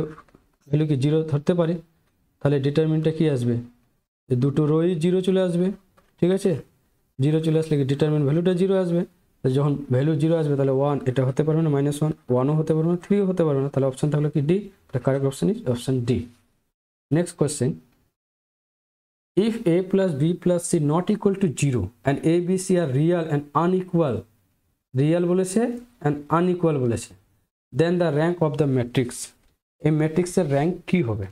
ভ্যালুকে 0 ধরতে পারি। তাহলে ডিটারমিনেন্টটা কী আসবে, দুটো রোই 0 চলে আসবে। ঠিক আছে, 0 চলে আসলে কি ডিটারমিনেন্ট ভ্যালুটা 0 আসবে। যখন ভ্যালু 0 আসবে তাহলে 1 এটা হতে পারবে না, -1 1ও হতে পারবে না, 3ও হতে পারবে না। তাহলে অপশনটা হলো কি ডি, এটা correct option is option D. Next question, if a plus b plus c not equal to 0 and a b c are real and unequal, real বলেছে and unequal বলেছে, then the rank of the matrix, এই ম্যাট্রিক্সের র্যাঙ্ক কি হবে।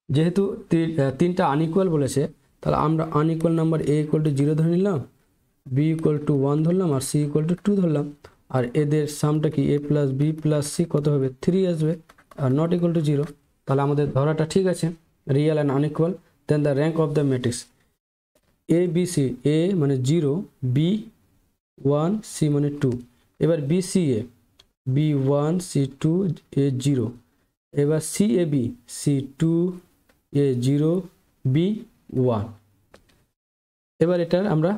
যেহেতু তিনটা আনইকুয়াল বলেছে তাহলে আমরা unequal number a equal to 0 ধরে নিলাম, b ইকুয়াল টু 1 ধরলাম আর c ইকুয়াল টু 2 ধরলাম। আর এদের সামটা কি a plus b plus c কত হবে, 3 আসবে, আর নট ইকুয়াল টু 0। তাহলে আমাদের ধরাটা ঠিক আছে, real and unequal. Then the rank of the matrix a b c, a মানে 0, b 1, c মানে 2। এবার b c a, b 1 c 2 a 0। এবার c a b, c 2 a 0 b 1। এবার এটার আমরা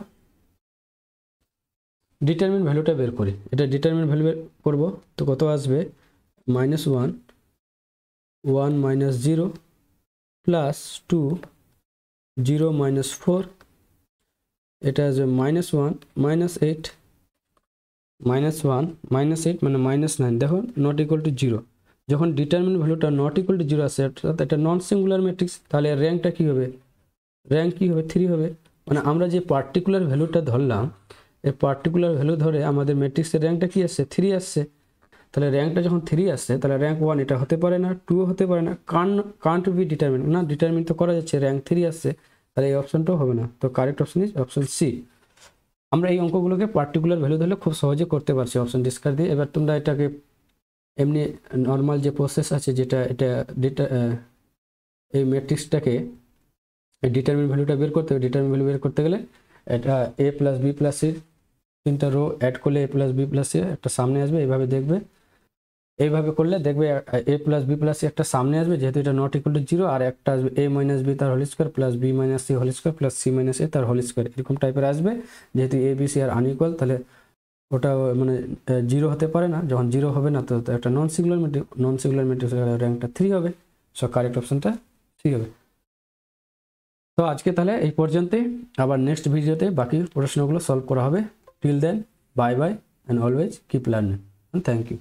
ডিটারমিন ভ্যালুটা বের করি। এটা ডিটারমিন ভ্যালু বের করবো, তো কত আসবে, -1 1 মাইনাস 0 প্লাস 2 0 মাইনাস 4, এটা আসবে -1 -8 -1 -8 মানে -9। দেখো নট ইকুয়াল টু 0, যখন ডিটারমিন ভ্যালুটা নট ইকুয়াল টু 0 আসে অর্থাৎ এটা নন সিঙ্গুলার ম্যাট্রিক্স, তাহলে র্যাঙ্কটা কী হবে, র্যাঙ্ক কী হবে, 3 হবে। মানে আমরা যে পার্টিকুলার ভ্যালুটা ধরলাম, এই পার্টিকুলার ভ্যালু ধরে আমাদের ম্যাট্রিক্সের র্যাঙ্কটা কী আসছে, 3 আসছে। তাহলে র্যাঙ্কটা যখন 3 আসছে তাহলে র্যাঙ্ক 1 এটা হতে পারে না, 2 হতে পারে না, কান্ট বি ডিটারমিন, না ডিটারমিন তো করা যাচ্ছে, র্যাঙ্ক 3 আসছে, তাহলে এই অপশনটাও হবে না। তো correct option is option C. আমরা এই অঙ্কগুলোকে পার্টিকুলার ভ্যালু ধরলে খুব সহজে করতে পারছি অপশন ডিসকার্ড দিয়ে। এবার তোমরা এটাকে এমনি নর্মাল যে প্রসেস আছে, যেটা এই ম্যাট্রিক্সটাকে ডিটারমিন ভ্যালুটা বের করতে হবে। ডিটারমিন ভ্যালু বের করতে গেলে এটা a প্লাস বি প্লাস সির তিনটা রো অ্যাড করলে a plus b plus c একটা সামনে আসবে, এইভাবে দেখবে, এইভাবে করলে দেখবে a plus b plus c একটা সামনে আসবে, যেহেতু এটা নট ইকুয়াল টু 0, আর একটা আসবে a মাইনাস বি তার whole square plus b minus c whole square plus c minus a তার হোল স্কোয়ার, এরকম টাইপের আসবে। যেহেতু a বি সি আর আনইকুয়াল, তাহলে ওটা মানে 0 হতে পারে না। যখন 0 হবে না তো একটা নন সিঙ্গুলার ম্যাট্রিক্স র্যাঙ্কটা 3 হবে। সো কারেক্ট অপশনটা 3 হবে। তো আজকে তাহলে এই পর্যন্তই, আবার নেক্সট ভিডিওতে বাকি প্রশ্নগুলো সলভ করা হবে। Till then, bye bye and always keep learning, thank you.